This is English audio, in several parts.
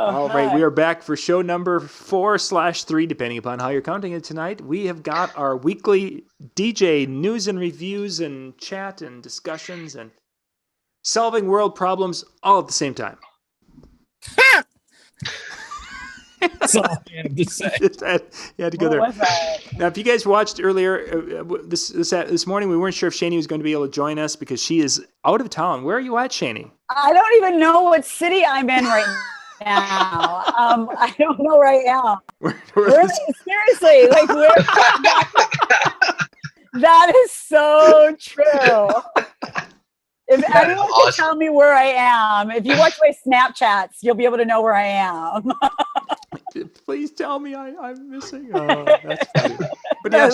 All right, we are back for show number 4/3, depending upon how you're counting it tonight. We have got our weekly DJ news and reviews and chat and discussions and solving world problems all at the same time. That's all I have to say. You had to go there. Now, if you guys watched earlier this morning, we weren't sure if Shani was going to be able to join us because she is out of town. Where are you at, Shani? I don't even know what city I'm in right now. I don't know right now. Seriously, like that is so true. If anyone can tell me where I am, if you watch my Snapchats, you'll be able to know where I am. Please tell me I'm missing. Oh, that's funny. But yeah,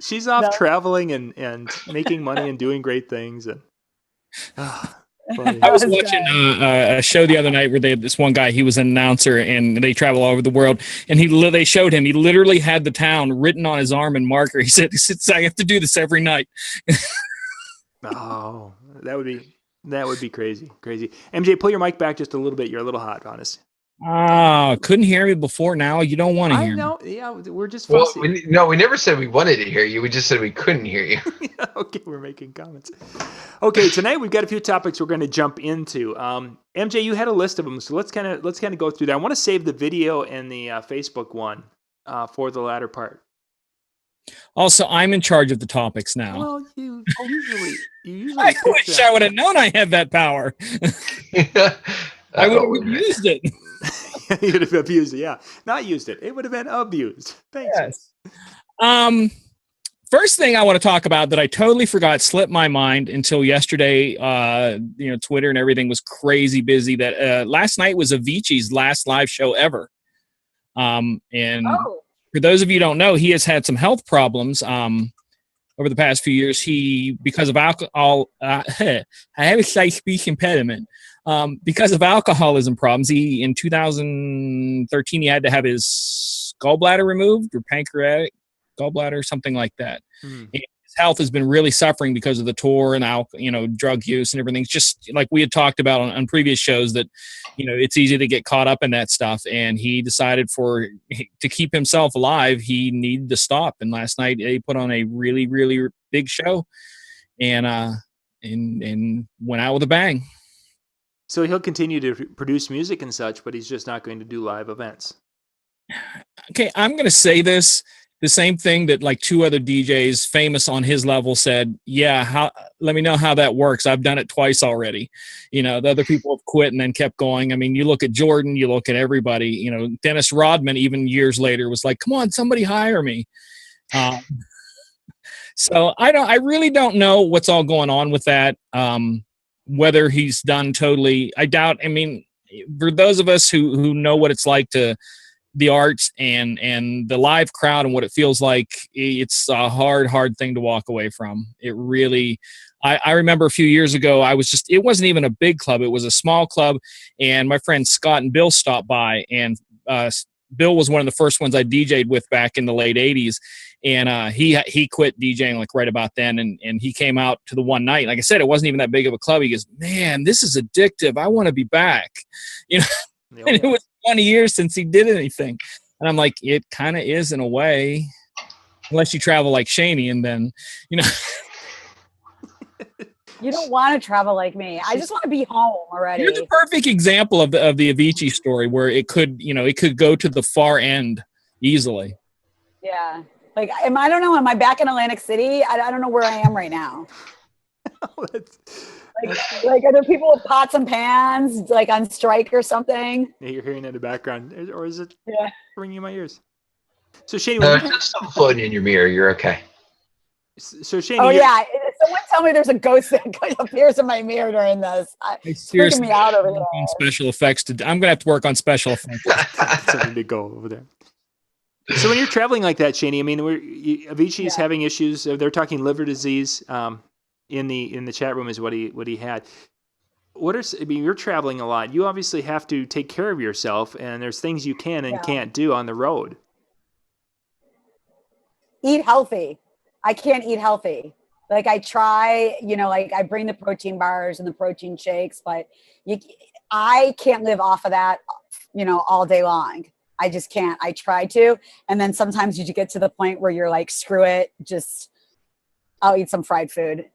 she's off traveling and making money and doing great things. And I was watching a show the other night where they had this one guy. He was an announcer, and they travel all over the world. And they showed him. He literally had the town written on his arm in marker. He said, "I have to do this every night." Oh, that would be crazy. MJ, pull your mic back just a little bit. You're a little hot on us. Couldn't hear me before. Now you don't want to hear me. I know. Yeah, we're just fussy. We never said we wanted to hear you. We just said we couldn't hear you. Yeah, okay, we're making comments. Okay, tonight we've got a few topics we're going to jump into. MJ, you had a list of them, so let's kind of go through that. I want to save the video and the Facebook one for the latter part. Also, I'm in charge of the topics now. Well, you usually. I wish I would have known I had that power. I would have used it. You would have abused it, yeah. Not used it. It would have been abused. Thanks. Yes. First thing I want to talk about that I totally forgot, slipped my mind until yesterday. Twitter and everything was crazy busy. That last night was Avicii's last live show ever. For those of you who don't know, he has had some health problems over the past few years. Because of alcohol, I have a slight speech impediment. Because of alcoholism problems, in 2013, he had to have his gallbladder removed, or pancreatic gallbladder, something like that. And his health has been really suffering because of the tour and drug use and everything. It's just like we had talked about on previous shows that, it's easy to get caught up in that stuff. And he decided to keep himself alive, he needed to stop. And last night he put on a really, really big show and went out with a bang. So he'll continue to produce music and such, but he's just not going to do live events. Okay, I'm going to say the same thing that like two other DJs famous on his level said, let me know how that works. I've done it twice already. The other people have quit and then kept going. I mean, you look at Jordan, you look at everybody, Dennis Rodman, even years later, was like, come on, somebody hire me. So I really don't know what's all going on with that. Whether he's done totally, I doubt. I mean, for those of us who know what it's like to the arts and the live crowd and what it feels like, it's a hard thing to walk away from. It really, I remember a few years ago, it wasn't even a big club. It was a small club, and my friends Scott and Bill stopped by, and Bill was one of the first ones I DJ'd with back in the late 80s. And he quit DJing like right about then, and he came out to the one night. Like I said, it wasn't even that big of a club. He goes, "Man, this is addictive. I want to be back." And it was 20 years since he did anything. And I'm like, it kind of is in a way, unless you travel like Shani, and then You don't want to travel like me. I just want to be home already. You're the perfect example of the Avicii story, where it could go to the far end easily. Yeah. Like, I don't know. Am I back in Atlantic City? I don't know where I am right now. Like, are there people with pots and pans, like on strike or something? Yeah, you're hearing in the background, or is it ringing in my ears? So Shane, just some floating in your mirror. You're okay. So Shane, someone tell me there's a ghost that appears in my mirror during this. It's freaking me out over there. Special effects. I'm gonna have to work on special effects. Something to go over there. So when you're traveling like that, Shani, I mean, Avicii is having issues. They're talking liver disease. In the chat room is what he had. You're traveling a lot. You obviously have to take care of yourself, and there's things you can and can't do on the road. Eat healthy. I can't eat healthy. Like I try, like I bring the protein bars and the protein shakes, but I can't live off of that, all day long. I just can't. I try to. And then sometimes you get to the point where you're like, screw it, just I'll eat some fried food.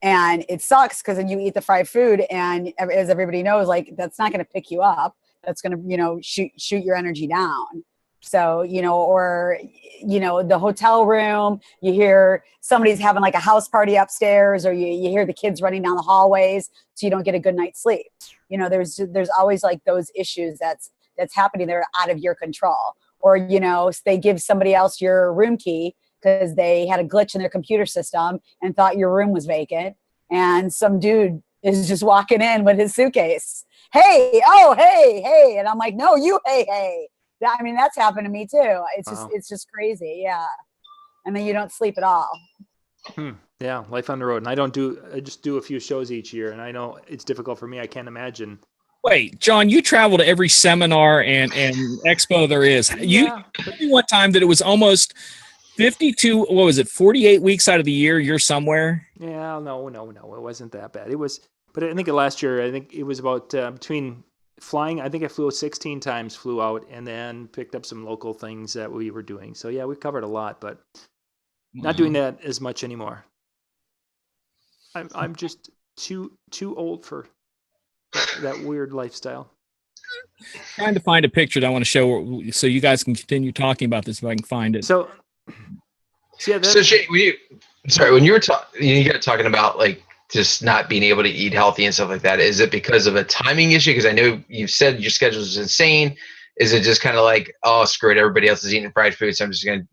And it sucks because then you eat the fried food, and as everybody knows, like that's not going to pick you up. That's going to, shoot your energy down. So, or, the hotel room, you hear somebody's having like a house party upstairs, or you hear the kids running down the hallways, so you don't get a good night's sleep. There's always like those issues that's happening that are out of your control. Or, they give somebody else your room key because they had a glitch in their computer system and thought your room was vacant. And some dude is just walking in with his suitcase. Hey, oh, hey. And I'm like, no, you, hey. I mean, that's happened to me too. It's just crazy. Yeah. And then you don't sleep at all. Yeah. Life on the road. And I just do a few shows each year, and I know it's difficult for me. I can't imagine. Wait, John, you travel to every seminar and expo there is. You told me one time that it was almost 52, 48 weeks out of the year you're somewhere? Yeah, no, it wasn't that bad. It was, but I think last year, I think it was about between flying, I think I flew 16 times, flew out, and then picked up some local things that we were doing. So yeah, we covered a lot, but not doing that as much anymore. I'm just too old for that weird lifestyle. Trying to find a picture that I want to show so you guys can continue talking about this if I can find it. So yeah. So Shane, when you were talking about like just not being able to eat healthy and stuff like that, is it because of a timing issue? Because I know you've said your schedule is insane. Is it just kind of like, oh, screw it, everybody else is eating fried food, so I'm just going to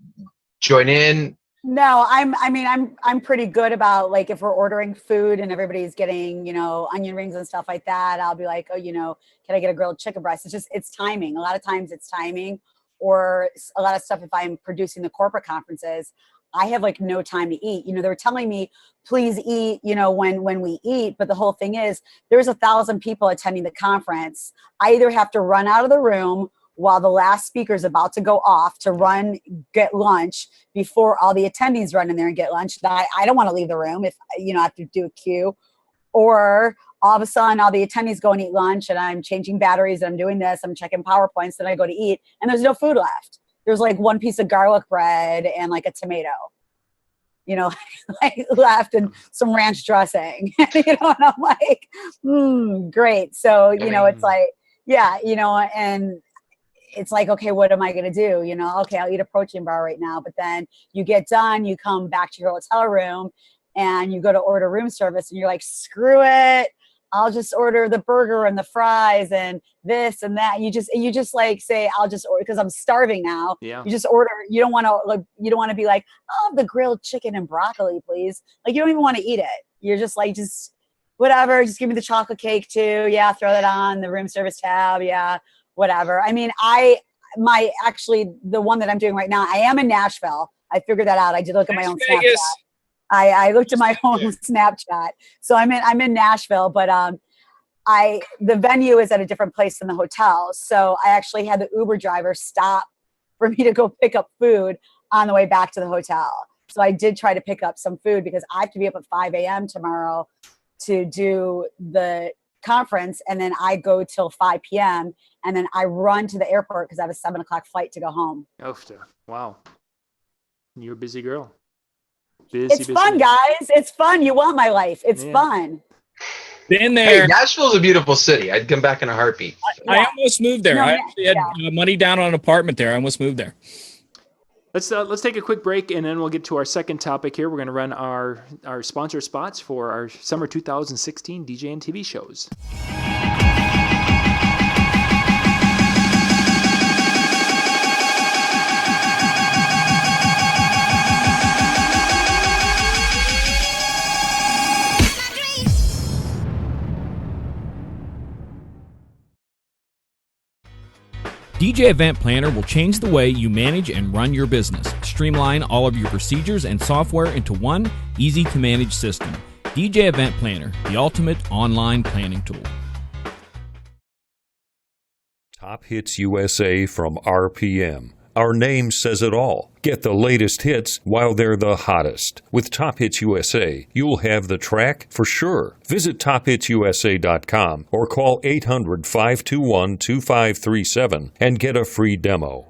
join in? No, I'm pretty good about like if we're ordering food and everybody's getting, onion rings and stuff like that, I'll be like, oh, can I get a grilled chicken breast? It's timing. A lot of times it's timing, or a lot of stuff. If I'm producing the corporate conferences, I have like no time to eat. They were telling me, please eat, when we eat. But the whole thing is there's 1,000 people attending the conference. I either have to run out of the room while the last speaker is about to go off to get lunch before all the attendees run in there and get lunch. I don't want to leave the room if, I have to do a queue. Or all of a sudden all the attendees go and eat lunch, and I'm changing batteries, and I'm doing this, I'm checking PowerPoints, then I go to eat, and there's no food left. There's like one piece of garlic bread and like a tomato, like left, and some ranch dressing, and I'm like, great. So, it's like, yeah, and it's like, okay, what am I going to do? Okay, I'll eat a protein bar right now. But then you get done, you come back to your hotel room and you go to order room service, and you're like, screw it, I'll just order the burger and the fries and this and that. You just like say, I'll just order because I'm starving now. Yeah. You just order. You don't want to be like, oh, the grilled chicken and broccoli, please. Like, you don't even want to eat it. You're just like, just whatever. Just give me the chocolate cake too. Yeah. Throw that on the room service tab. Yeah. Whatever. I mean, the one that I'm doing right now, I am in Nashville. I figured that out. I did look at my own Snapchat. I looked at my own Snapchat. So I'm in Nashville, but the venue is at a different place than the hotel. So I actually had the Uber driver stop for me to go pick up food on the way back to the hotel. So I did try to pick up some food because I have to be up at 5 a.m. tomorrow to do the conference, and then I go till 5 p.m. and then I run to the airport because I have a 7 o'clock flight to go home. Oh, wow. You're a busy girl. It's fun, guys. It's fun. You want my life. It's fun. Been there. Hey, Nashville's a beautiful city. I'd come back in a heartbeat. I almost moved there. I actually had money down on an apartment there. I almost moved there. Let's take a quick break, and then we'll get to our second topic here. We're going to run our sponsor spots for our summer 2016 DJ and TV shows. DJ Event Planner will change the way you manage and run your business. Streamline all of your procedures and software into one easy-to-manage system. DJ Event Planner, the ultimate online planning tool. Top Hits USA from RPM, Our name says it all. Get the latest hits while they're the hottest. With Top Hits USA, you'll have the track for sure. Visit tophitsusa.com or call 800-521-2537 and get a free demo.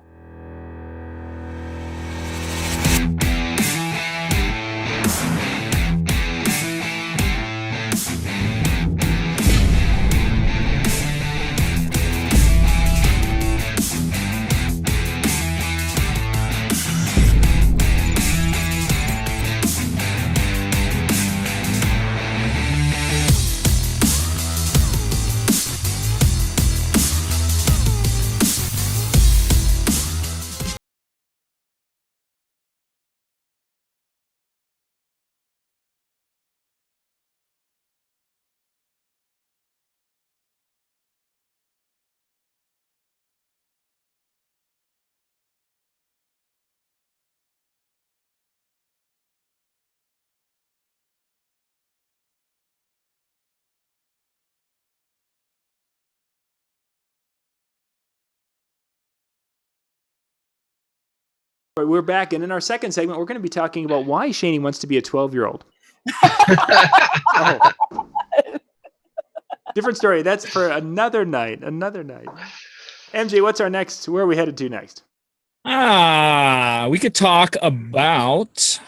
We're back, and in our second segment, we're going to be talking about why Shani wants to be a 12-year-old. Oh. Different story. That's for another night. Another night. MJ, what's our next? Where are we headed to next? We could talk about.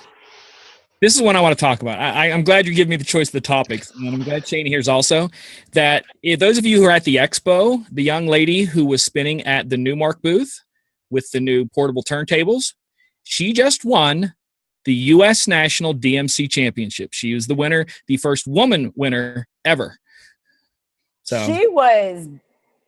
This is what I want to talk about. I'm glad you give me the choice of the topics, and I'm glad Shani here's also that those of you who are at the expo, the young lady who was spinning at the Newmark booth with the new portable turntables, she just won the U.S. National DMC Championship. She was the winner, the first woman winner ever. So she was,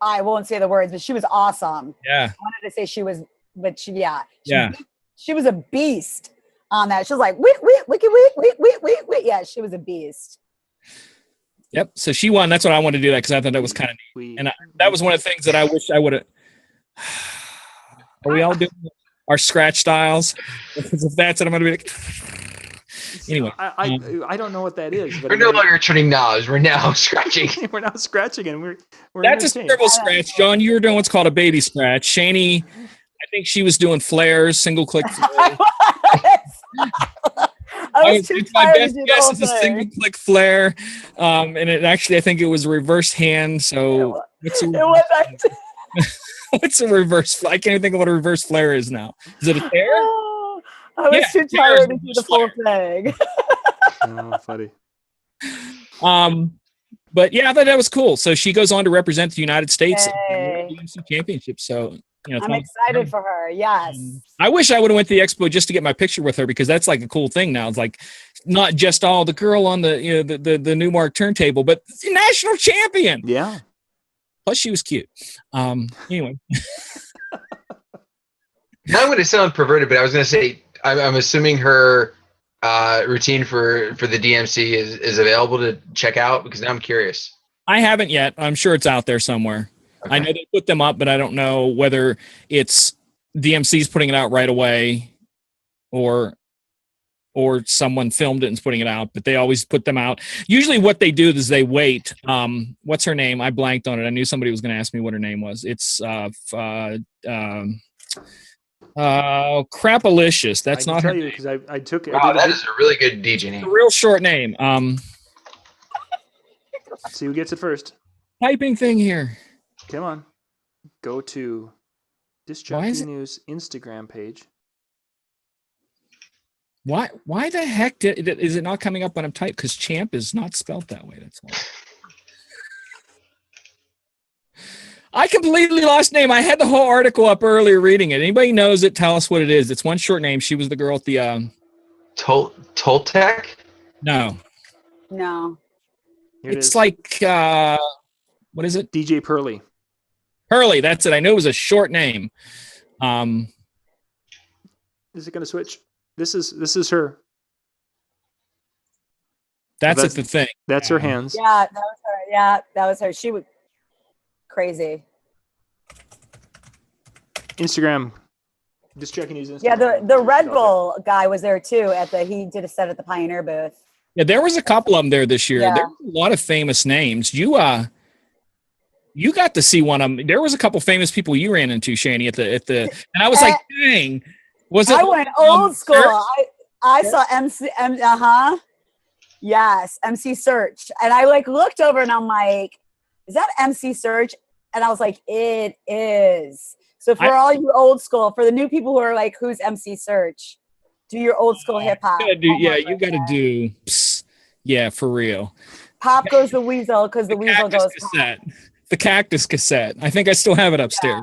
I won't say the words, but she was awesome. Yeah. I wanted to say she was, but she was a beast on that. She was like, wait. Yeah, she was a beast. Yep. So she won. That's what I wanted to do that because I thought that was kind of neat. And that was one of the things that I wish I would have. Are we all doing our scratch styles? Because if that's what I'm going to be like. Anyway. I don't know what that is. But we're no longer turning knobs. We're now scratching. We're now scratching, and we're that's a terrible scratch, John. You were doing what's called a baby scratch. Shani, I think she was doing flares, single click. I was too my tired best to do the guess whole is a thing. single click flare, and it actually I think it was a reverse hand. So what's a reverse? I can't even think of what a reverse flare is now. Is it a tear? Oh, I was too tired to do the full thing. Oh, funny. But yeah, I thought that was cool. So she goes on to represent the United States at Hey. the DMC Championship. So I'm excited for her. Yes. I wish I would have went to the expo just to get my picture with her because that's like a cool thing now. It's like not just the girl on the the Newmark turntable, but the national champion. Yeah. Plus, she was cute. Anyway. Now I'm going to sound perverted, but I was going to say I'm assuming her routine for the DMC is available to check out because now I'm curious. I haven't yet. I'm sure it's out there somewhere. Okay. I know they put them up, but I don't know whether it's DMC's putting it out right away or someone filmed it and's putting it out, but they always put them out. Usually what they do is they wait. What's her name? I blanked on it. I knew somebody was going to ask me what her name was. It's Crapalicious. That's not her name. Because I took it. Wow, that is a really good DJ name. A real short name. See who gets it first. Typing thing here. Come on. Go to Disc Jockey News Instagram page. Why the heck is it not coming up when I'm typed? Because champ is not spelled that way. That's why. I completely lost name. I had the whole article up earlier reading it. Anybody knows it, tell us what it is. It's one short name. She was the girl at the Toltec? No. It's like what is it? DJ Pearly. Hurley, that's it. I knew it was a short name. Is it going to switch? This is her. That's the thing. That's her hands. Yeah, that was her. Yeah, that was her. She was crazy. Instagram. Just checking his Instagram. Yeah, the Red Bull guy was there too. He did a set at the Pioneer booth. Yeah, there was a couple of them there this year. Yeah. There were a lot of famous names. You got to see one of them. There was a couple famous people you ran into, Shani, at the, and I was like, dang. Was it? I went old school. I saw yes, MC Search, and I like looked over and I'm like, is that MC Search? And I was like, it is. So for all you old school, for the new people who are like, who's MC Search? Do your old school hip hop. You got to do. Psst, yeah, for real. Pop goes the weasel because the weasel goes. Cassette. The Cactus cassette. I think I still have it upstairs.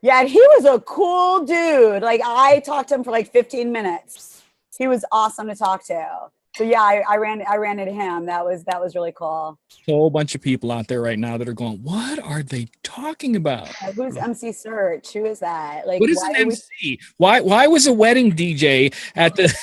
Yeah, and he was a cool dude. Like I talked to him for like 15 minutes. He was awesome to talk to. So yeah, I ran into him. That was really cool. A whole bunch of people out there right now that are going, what are they talking about? Who's MC Search? Who is that? Like, what is an MC? Why was a wedding DJ at the?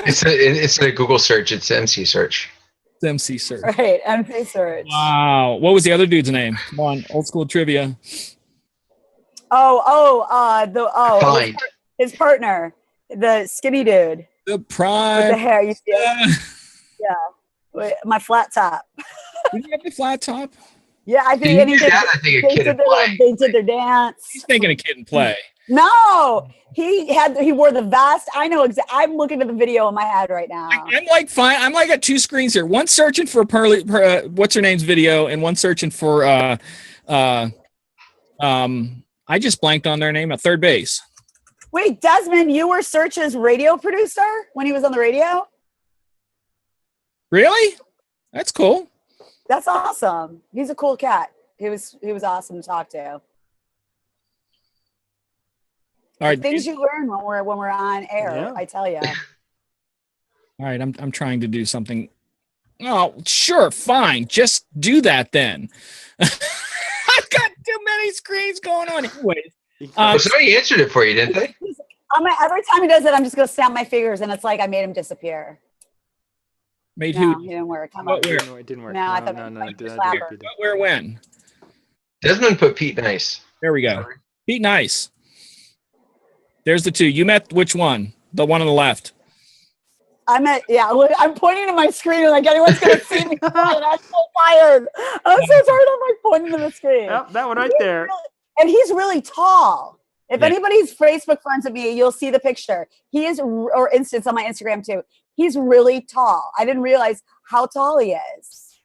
It's a Google search. It's MC Search. It's MC Search. Right, MC Search. Wow. What was the other dude's name? Come on, old school trivia. His partner, the skinny dude. The Prime. With the hair, you see it? Yeah. Wait, my flat top. Did you have the flat top? Yeah, I think They did their dance. He's thinking of Kid and Play. No, he wore the vest. I know I'm looking at the video in my head right now. I'm like fine. I'm like at two screens here. One searching for what's her name's video, and one searching for I just blanked on their name at Third Base. Wait, Desmond, you were Search's radio producer when he was on the radio? Really? That's cool. That's awesome. He's a cool cat. He was awesome to talk to. All right. Things you learn when we're on air, yeah. I tell you. All right, I'm trying to do something. Oh, sure, fine. Just do that then. I've got too many screens going on. Anyways. Somebody answered it for you, didn't they? Every time he does it, I'm just going to snap my fingers, and it's like I made him disappear. Made who? He didn't work. It didn't work. No, Where, when? Desmond put Pete Nice. There we go. Pete Nice. There's the two. You met which one? The one on the left. I'm pointing to my screen like anyone's going to see me. And I'm so tired. I'm so tired. I'm like pointing to the screen. Oh, that one right there. And he's really tall. If anybody's Facebook friends with me, you'll see the picture. He is, or instance on my Instagram too. He's really tall. I didn't realize how tall he is.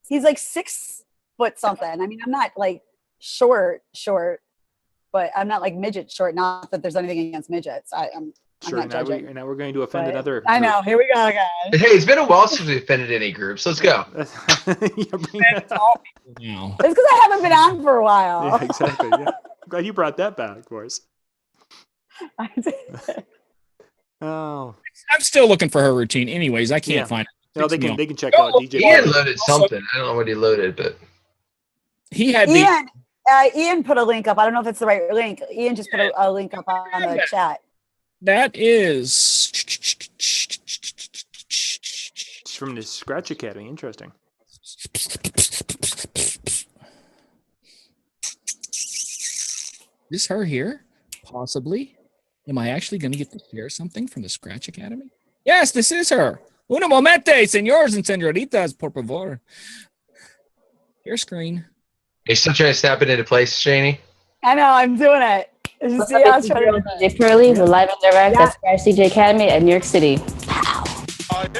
He's like 6 foot something. I mean, I'm not like short, but I'm not like midget short. Not that there's anything against midgets. I'm not judging. Now we're going to offend another group. I know. Here we go, guys. Hey, it's been a while since we offended any groups. Let's go. It's because I haven't been on for a while. Yeah, exactly. Yeah. I'm glad you brought that back for us. I did. Oh. I'm still looking for her routine. Anyways, I can't find it. No, they can check out DJ. Ian loaded something. I don't know what he loaded, but he had Ian put a link up. I don't know if it's the right link. Ian just put a link up on the chat. That is from the Scratch Academy. Interesting. Is her here? Possibly. Am I actually going to get to share something from the Scratch Academy? Yes, this is her. Uno momente, señores and señoritas, por favor. Your screen. Are you still trying to snap it into place, Shani? I know, I'm doing it. What's up, it's DJ Pearly, the live and direct at Scratch DJ Academy at New York City.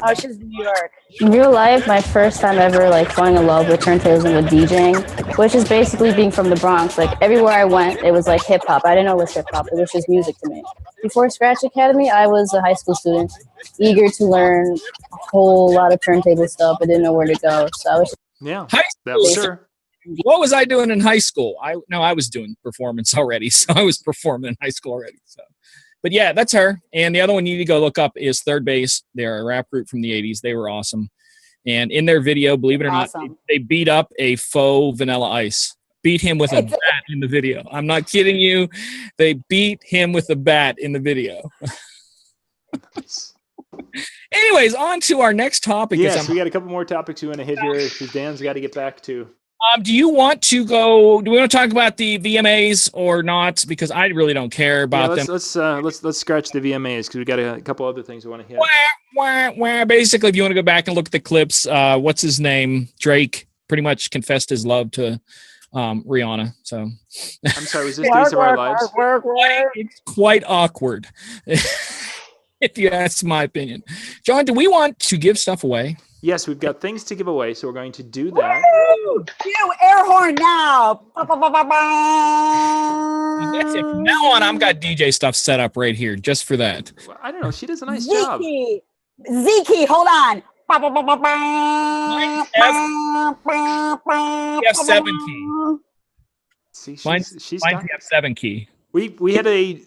Oh, she's in New York. In real life, my first time ever like falling in love with turntables and with DJing, which is basically being from the Bronx. Like everywhere I went, it was like hip hop. I didn't know it was hip hop. It was just music to me. Before Scratch Academy, I was a high school student, eager to learn a whole lot of turntable stuff, but didn't know where to go. So I was high school. Sure. What was I doing in high school? I was doing performance already, so I was performing in high school already. So, but yeah, that's her. And the other one you need to go look up is Third Base. They're a rap group from the '80s. They were awesome. And in their video, believe it or not, they beat up a faux Vanilla Ice. Beat him with a bat in the video. I'm not kidding you. They beat him with a bat in the video. Anyways, on to our next topic. Yes, we got a couple more topics we want to hit here because Dan's got to get back to Do you want to go? Do we want to talk about the VMAs or not? Because I really don't care about them. Let's scratch the VMAs because we got a couple other things we want to hit. Basically, if you want to go back and look at the clips, what's his name? Drake pretty much confessed his love to Rihanna. So I'm sorry, was this Days of Our Lives? It's quite awkward, if you ask my opinion. John, do we want to give stuff away? Yes, we've got things to give away, so we're going to do that. Woo! You air horn now. That's it. From now on, I've got DJ stuff set up right here just for that. Well, I don't know. She does a nice job. Zeke, hold on. F7 key. See, Mine's she's the got, F7 key. we had a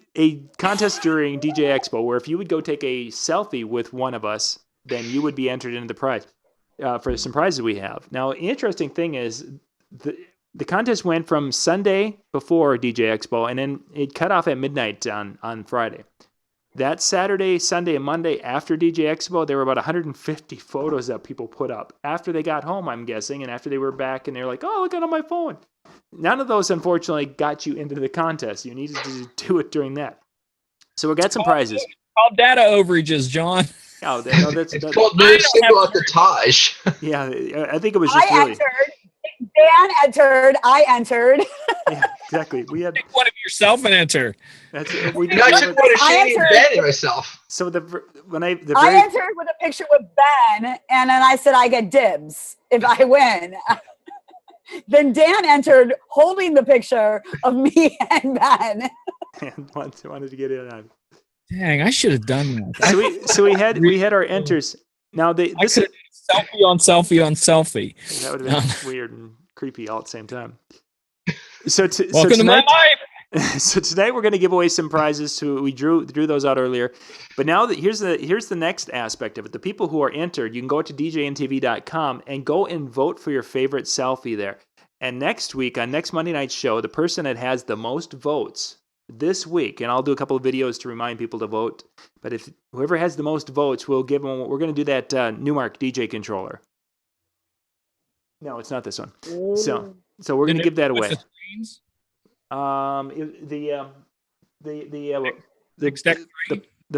contest during DJ Expo where if you would go take a selfie with one of us, then you would be entered into the prize for some prizes we have. Now, interesting thing is the contest went from Sunday before DJ Expo, and then it cut off at midnight on Friday. That Saturday, Sunday, and Monday after DJ Expo, there were about 150 photos that people put up after they got home, I'm guessing, and after they were back, and they were like, oh, look at it on my phone. None of those, unfortunately, got you into the contest. You needed to do it during that. So we got some prizes. Called data overages, John. Oh, no, that's called no single at the Taj. Yeah, I think it was just really. Dan entered. I entered. Yeah, exactly. We had Pick one of yourself and enter. that's we did. I took one of Shane and Ben and myself. So I entered with a picture with Ben, and then I said I get dibs if I win. Then Dan entered holding the picture of me and Ben. and wanted to get in on. Dang, I should have done that. So we had our enters. Now this is selfie on selfie on selfie. that would have been weird and creepy all at the same time. So Welcome to my life. So tonight we're going to give away some prizes. So we drew those out earlier, but now that here's the next aspect of it. The people who are entered, you can go to djntv.com and go and vote for your favorite selfie there. And next week on next Monday night's show, the person that has the most votes this week, and I'll do a couple of videos to remind people to vote. But if whoever has the most votes, we'll give them. We're going to do that Newmark DJ controller. No, it's not this one. So we're going to give that away. The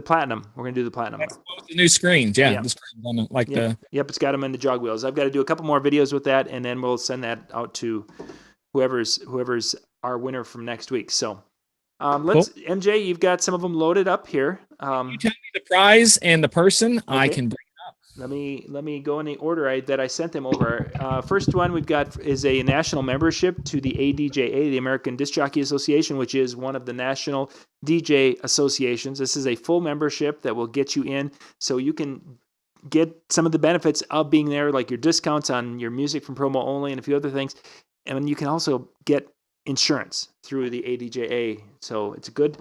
platinum. We're going to do the platinum. That's the new screens. Yeah. Yeah. The screens on it, like Yep, it's got them in the jog wheels. I've got to do a couple more videos with that, and then we'll send that out to whoever's our winner from next week. So. MJ, you've got some of them loaded up here. you tell me the prize and the person, I can bring it up. Let me go in the order that I sent them over. First one we've got is a national membership to the ADJA, the American Disc Jockey Association, which is one of the national DJ associations. This is a full membership that will get you in, so you can get some of the benefits of being there, like your discounts on your music from promo only and a few other things. And you can also get insurance through the ADJA, so it's a good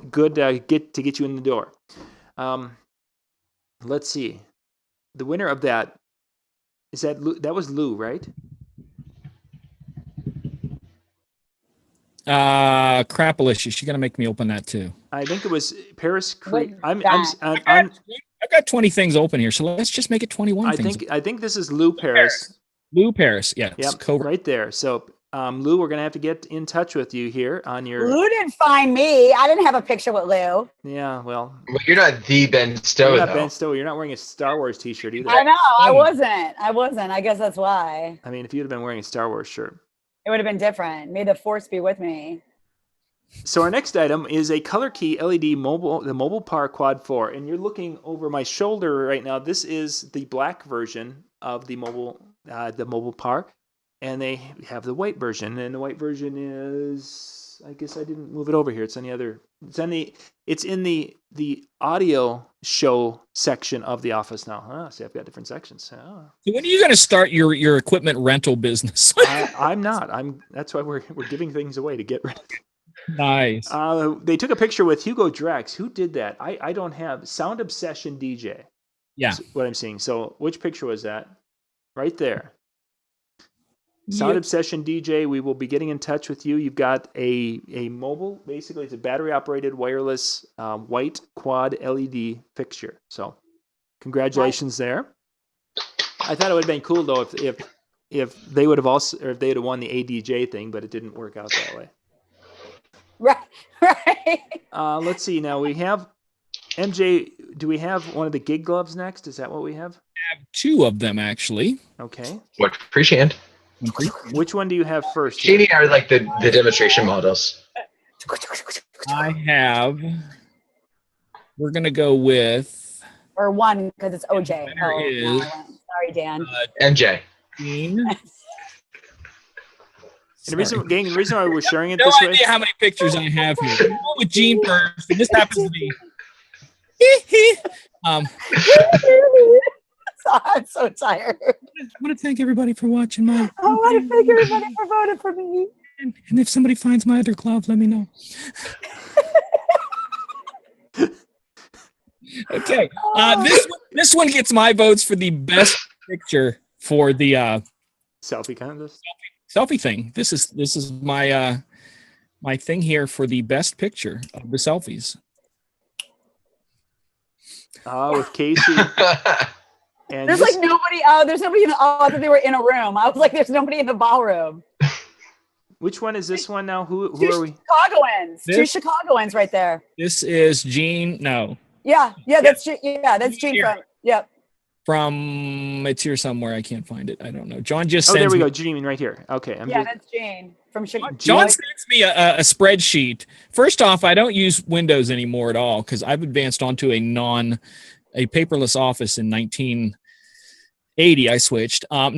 get you in the door. Let's see, the winner of that is that was Lou, right? Crapalicious. She's gonna make me open that too. I think it was Paris Creek. I've got 20 things open here, so let's just make it 21. I think this is Lou Paris. Lou Paris, yeah. Yep, right there. So Lou, we're gonna have to get in touch with you here on your. Lou didn't find me. I didn't have a picture with Lou. Yeah, well, you're not the Ben Stowe. You're not Ben Stowe. You're not wearing a Star Wars T-shirt either. I know. I wasn't. I guess that's why. I mean, if you'd have been wearing a Star Wars shirt, it would have been different. May the force be with me. So our next item is a Color Key LED the Mobile Par Quad 4, and you're looking over my shoulder right now. This is the black version of the Mobile Par. And they have the white version, and the white version is, I guess I didn't move it over here. It's in the audio show section of the office now. See, I've got different sections. So when are you going to start your equipment rental business? I'm not. That's why we're giving things away to get rid of it. Nice. They took a picture with Hugo Drex. Who did that? I don't have Sound Obsession DJ. Yeah. That's what I'm seeing. So which picture was that? Right there. Sound Obsession DJ, we will be getting in touch with you. You've got a mobile, basically it's a battery-operated wireless white quad LED fixture. So congratulations there. I thought it would have been cool, though, if if they would have also, or if they'd have won the ADJ thing, but it didn't work out that way. Right. Let's see. Now we have MJ. Do we have one of the gig gloves next? Is that what we have? Two of them, actually. Okay. What appreciate? Which one do you have first? Shady are like the demonstration models. I have. We're gonna go with. Or one because it's OJ. There is, sorry, Dan. MJ. Gene. And the reason why we're sharing it No this way. idea how many pictures I have here. We'll go with Gene first. And this happens to be. I'm so tired. I want to thank everybody for watching my. I want to thank everybody for voting for me. And if somebody finds my other glove, let me know. Okay. This one gets my votes for the best picture for the Selfie contest. selfie thing. This is my my thing here for the best picture of the selfies. With Casey. And There's like nobody. There's nobody in the. I thought they were in a room. I was like, there's nobody in the ballroom. which one is this one now? Who are we? Chicagoans. Two This- Chicagoans right there. This is Gene. No, Yeah, that's Gene Here. from. Yep. from it's here somewhere. I can't find it. I don't know. John just Oh, sends Uh, there we me- go. Gene right here. Okay. That's Gene from Chicago. John sends me a spreadsheet. First off, I don't use Windows anymore at all because I've advanced onto a paperless office in 1980. I switched. No.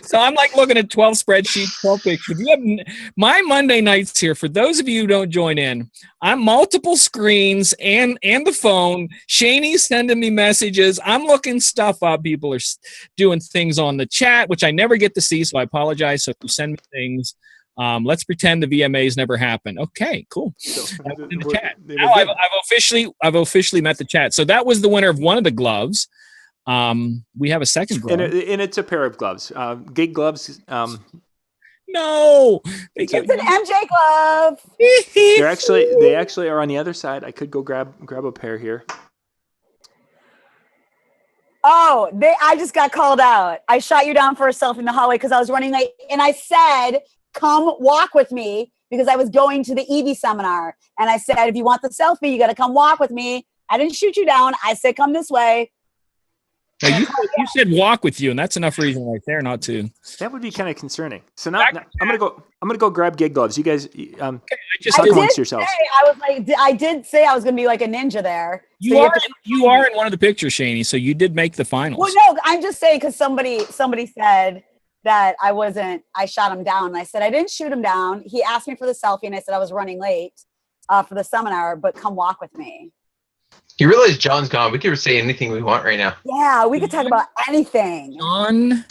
So I'm like looking at 12 spreadsheets, 12 pictures. You have my Monday nights here. For those of you who don't join in, I'm multiple screens and the phone. Shaney's sending me messages. I'm looking stuff up. People are doing things on the chat, which I never get to see, so I apologize. So if you send me things, let's pretend the VMAs never happened. Okay, cool. In the chat. Now I've officially met the chat. So that was the winner of one of the gloves. We have a second glove. And it's a pair of gloves. Gig gloves. No, It's an MJ glove. They actually are on the other side. I could go grab a pair here. Oh, I just got called out. I shot you down for a selfie in the hallway because I was running late, and I said, "Come walk with me," because I was going to the EV seminar, and I said, "If you want the selfie, you got to come walk with me." I didn't shoot you down. I said, "Come this way." Now, you said walk with you, and that's enough reason right there not to. That would be kind of concerning. So now I'm gonna go grab gig gloves. You guys, I just talk did. amongst yourselves. I was like, I did say I was going to be like a ninja there. You are in one of the pictures, Shaney. So you did make the finals. Well, no, I'm just saying because somebody said that I wasn't. I shot him down, and I said I didn't shoot him down. He asked me for the selfie, and I said I was running late for the seminar, but come walk with me. You realize John's gone. We can say anything we want right now. Yeah, we could talk about anything. John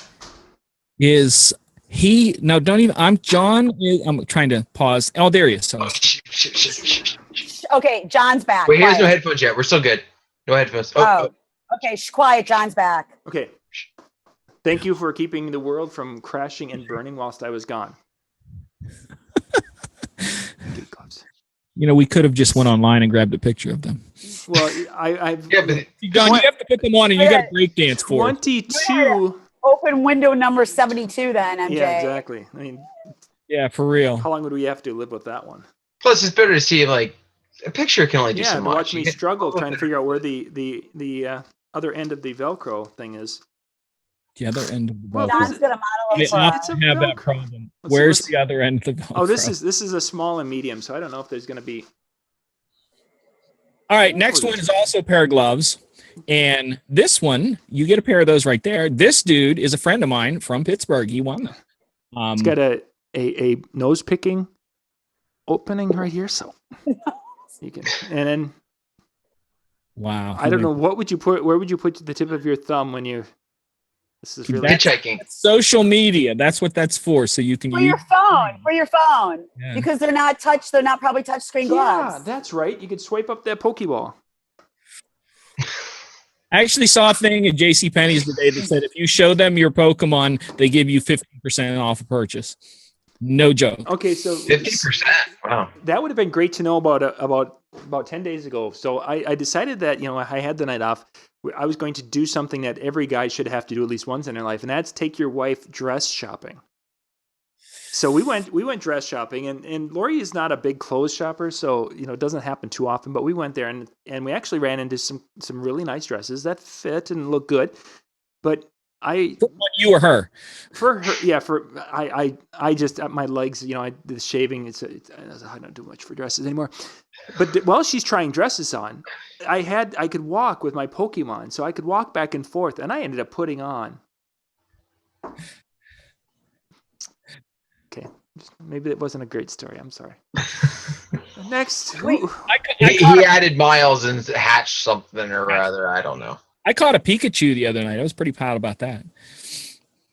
is he? No, don't even. I'm trying to pause. Oh, there he is. So, Okay, John's back. Wait, he has Quiet. no headphones yet. We're still good. No headphones. Oh, okay. Quiet. John's back. Okay. Thank you for keeping the world from crashing and burning whilst I was gone. Gig gloves. we could have just went online and grabbed a picture of them. Well, I've Yeah, but John, you have to put them on, and you got to break dance for it. 22. Open window number 72 then, MJ. Yeah, exactly. I mean, Yeah, for real. how long would we have to live with that one? plus, it's better to see like a picture can only do Yeah, so to much. watch me struggle trying to figure out where the other end of the Velcro thing is. The other end of the Well, ball. John's gonna model I it for us. have that Velcro. problem. Let's- Where's let's- the other end of the Velcro? Oh, this is a small and medium, so I don't know if there's going to be. All right, next one is also a pair of gloves. And this one, you get a pair of those right there. This dude is a friend of mine from Pittsburgh. He won them. It's got a nose picking opening right here, so you can. And then Wow. I don't know what would you put. Where would you put the tip of your thumb when you? This is really. Hitchhiking. Social media. That's what that's for. So you can For use your phone. For your phone. Yeah. Because they're not probably touch screen Yeah, gloves. that's right. You could swipe up that Pokeball. I actually saw a thing at JCPenney's today that said if you show them your Pokemon, they give you 50% off a purchase. No joke. Okay, so 50%. Wow. that would have been great to know about about 10 days ago. So I decided that, I had the night off. I was going to do something that every guy should have to do at least once in their life, and that's take your wife dress shopping. So we went dress shopping, and Lori is not a big clothes shopper, so it doesn't happen too often. But we went there, and we actually ran into some really nice dresses that fit and look good. But you or her? For her, yeah. I just my legs, the shaving. I don't do much for dresses anymore. But while she's trying dresses on, I could walk with my Pokemon, so I could walk back and forth, and I ended up putting on. Okay, maybe it wasn't a great story. I'm sorry. Next, he added miles and hatched something or other. I don't know. I caught a Pikachu the other night. I was pretty proud about that.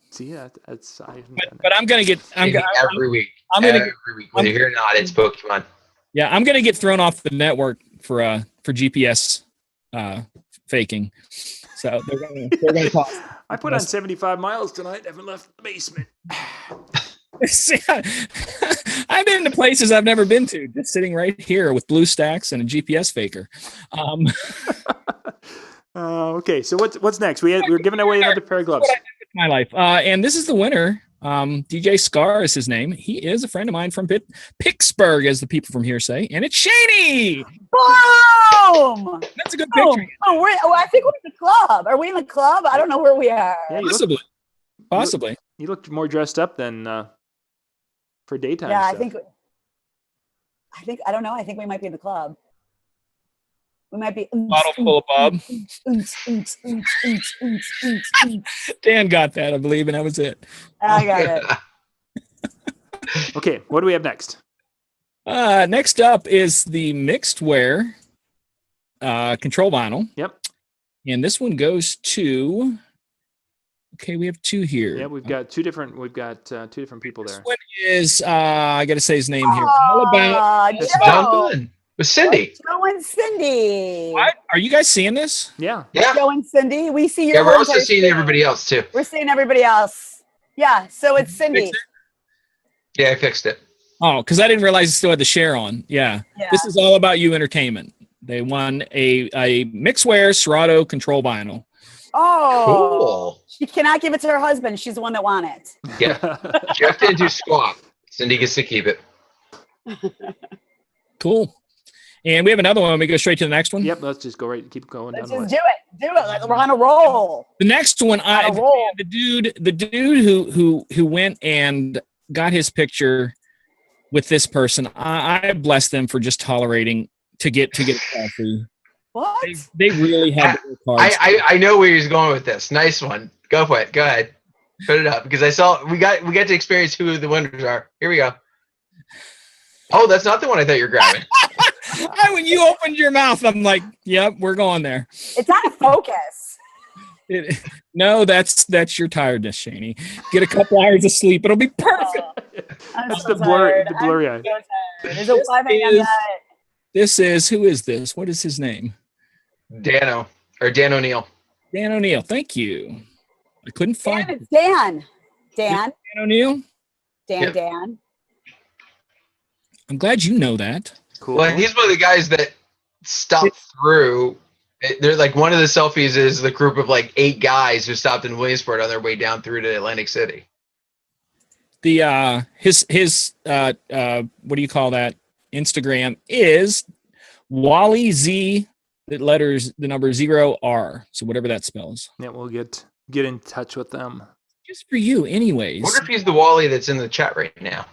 See, that's. But I'm gonna get. Every week. Whether you're here or not, it's Pokemon. Yeah, I'm gonna get thrown off the network for GPS faking. So they're gonna cost. I put on 75 miles tonight. Haven't left the basement. I've been to places I've never been to, just sitting right here with blue stacks and a GPS faker. Okay, so what's next? We're giving away another pair of gloves. What I did with my life, and this is the winner. DJ Scar is his name. He is a friend of mine from Pittsburgh, as the people from here say, and it's Shaney. Boom! That's a good picture. I think we're in the club. Are we in the club? I don't know where we are. Yeah, Possibly. You looked more dressed up than for daytime. Yeah, stuff. I don't know. I think we might be in the club. We might be bottle full of Bob. Dan got that, I believe, and that was it. I got it. Okay, what do we have next? Next up is the mixed wear control vinyl. Yep. And this one goes to. Okay, we have two here. Yeah, we've got two different people there. This one is I got to say his name here. All about with Cindy. Joe and Cindy. What? Are you guys seeing this? Yeah. Joe and Cindy. We see your. Yeah, we're also seeing everybody else too. We're seeing everybody else. Yeah, so it's Cindy. Yeah, I fixed it. Oh, because I didn't realize it still had the share on. Yeah. This is All About You Entertainment. They won a Mixwear Serato control vinyl. Oh, cool. She cannot give it to her husband. She's the one that won it. Yeah. Jeff didn't do squat. Cindy gets to keep it. Cool. And we have another one. We go straight to the next one. Yep. Let's just go right. Keep going. Let's just do it. Like we're on a roll. The next one, the dude who went and got his picture with this person. I bless them for just tolerating to get a selfie. What? They really had to work hard. I know where he's going with this. Nice one. Go for it. Go ahead. Put it up because I saw we got to experience who the winners are. Here we go. Oh, that's not the one I thought you were grabbing. When you opened your mouth, I'm like, "Yep, we're going there." It's out of focus. No, that's your tiredness, Shaney. Get a couple hours of sleep; it'll be perfect. That's the blurry eye. This is who is this? What is his name? Dan O'Neill. Dan O'Neill. Thank you. I couldn't find it. Dan O'Neill. Dan. I'm glad you know that. Cool. Well, he's one of the guys that stopped through. They're like one of the selfies is the group of like 8 guys who stopped in Williamsport on their way down through to Atlantic City. The his what do you call that? Instagram is Wally Z. The number 0R. So whatever that spells. Yeah, we'll get in touch with them. Just for you, anyways. I wonder if he's the Wally that's in the chat right now.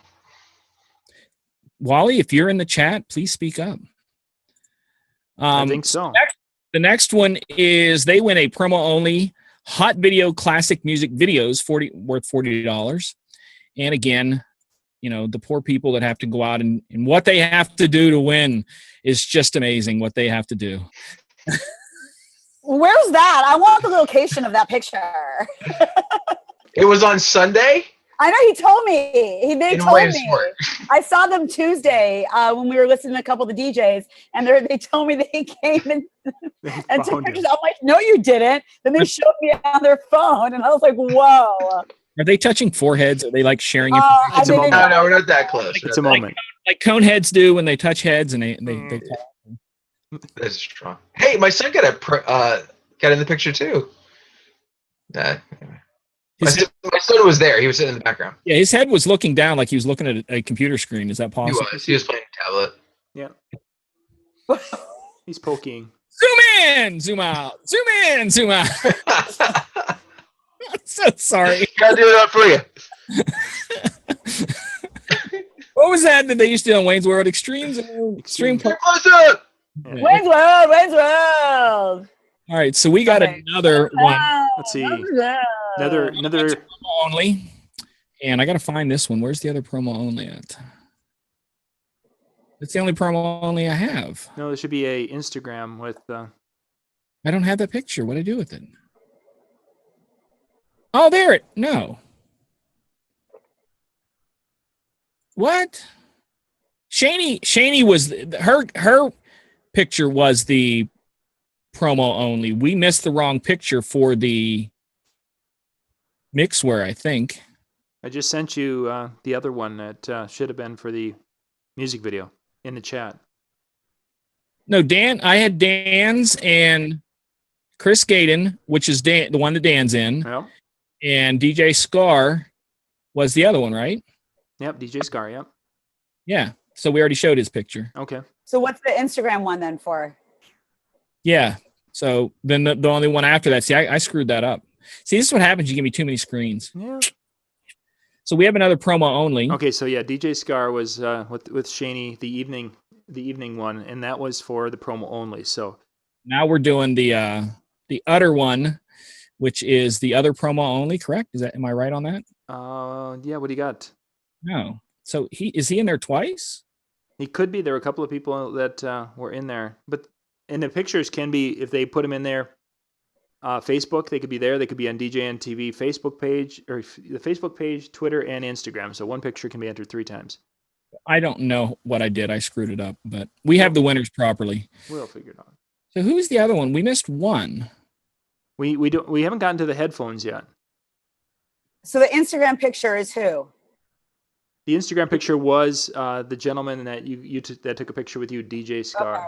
Wally, if you're in the chat, please speak up. I think so. The next one is they win a promo only hot video classic music videos worth $40. And again, the poor people that have to go out and what they have to do to win is just amazing what they have to do. Where's that? I want the location of that picture. It was on Sunday. I know he told me. They told me. I saw them Tuesday when we were listening to a couple of the DJs, and they told me they came and took pictures. I'm like, no, you didn't. Then they showed me on their phone, and I was like, whoa. Are they touching foreheads? Are they like sharing? No, we're not that close. It's a moment. Like cone heads do when they touch heads, and they That's strong. Hey, my son got got in the picture too. My son was there. He was sitting in the background. Yeah, his head was looking down like he was looking at a computer screen. Is that possible? He was playing a tablet. Yeah. He's poking. Zoom in, zoom out, zoom in, zoom out. I'm so sorry. Gotta do that for you. What was that they used to do on Wayne's World? Extremes? Extreme. Get closer. Yeah. Wayne's World, Wayne's World. All right, so we got Okay. another one. Let's see. Wayne's World. Another. Promo only. And I got to find this one. Where's the other promo only at? That's the only promo only I have. No, there should be a Instagram with. I don't have that picture. What do I do with it? Oh, there it. No. What? Shaney was her picture was the promo only. We missed the wrong picture for the mixwear, I think. I just sent you the other one that should have been for the music video in the chat. No, Dan. I had Dan's and Chris Gaden, which is Dan, the one that Dan's in, Well, and DJ Scar was the other one, right? yep, DJ Scar. Yep. Yeah. So we already showed his picture. Okay. So what's the Instagram one then for? Yeah. So then the only one after that. See, I screwed that up. See, this is what happens. You give me too many screens. Yeah. So we have another promo only. Okay, so yeah, DJ Scar was with Shaney the evening one, and that was for the promo only. So Now we're doing the other one, which is the other promo only. Correct? Am I right on that? yeah, what do you got? No. So is he in there twice? He could be. There were a couple of people that were in there, but and the pictures can be if they put them in there. Facebook, they could be there. They could be on DJN TV Facebook page or the Facebook page, Twitter, and Instagram. So one picture can be entered 3 times. I don't know what I did. I screwed it up, but we have the winners properly. We'll figure it out. So who's the other one? We missed one. We haven't gotten to the headphones yet. So the Instagram picture is who? The Instagram picture was the gentleman that that took a picture with you, DJ Scar. Okay.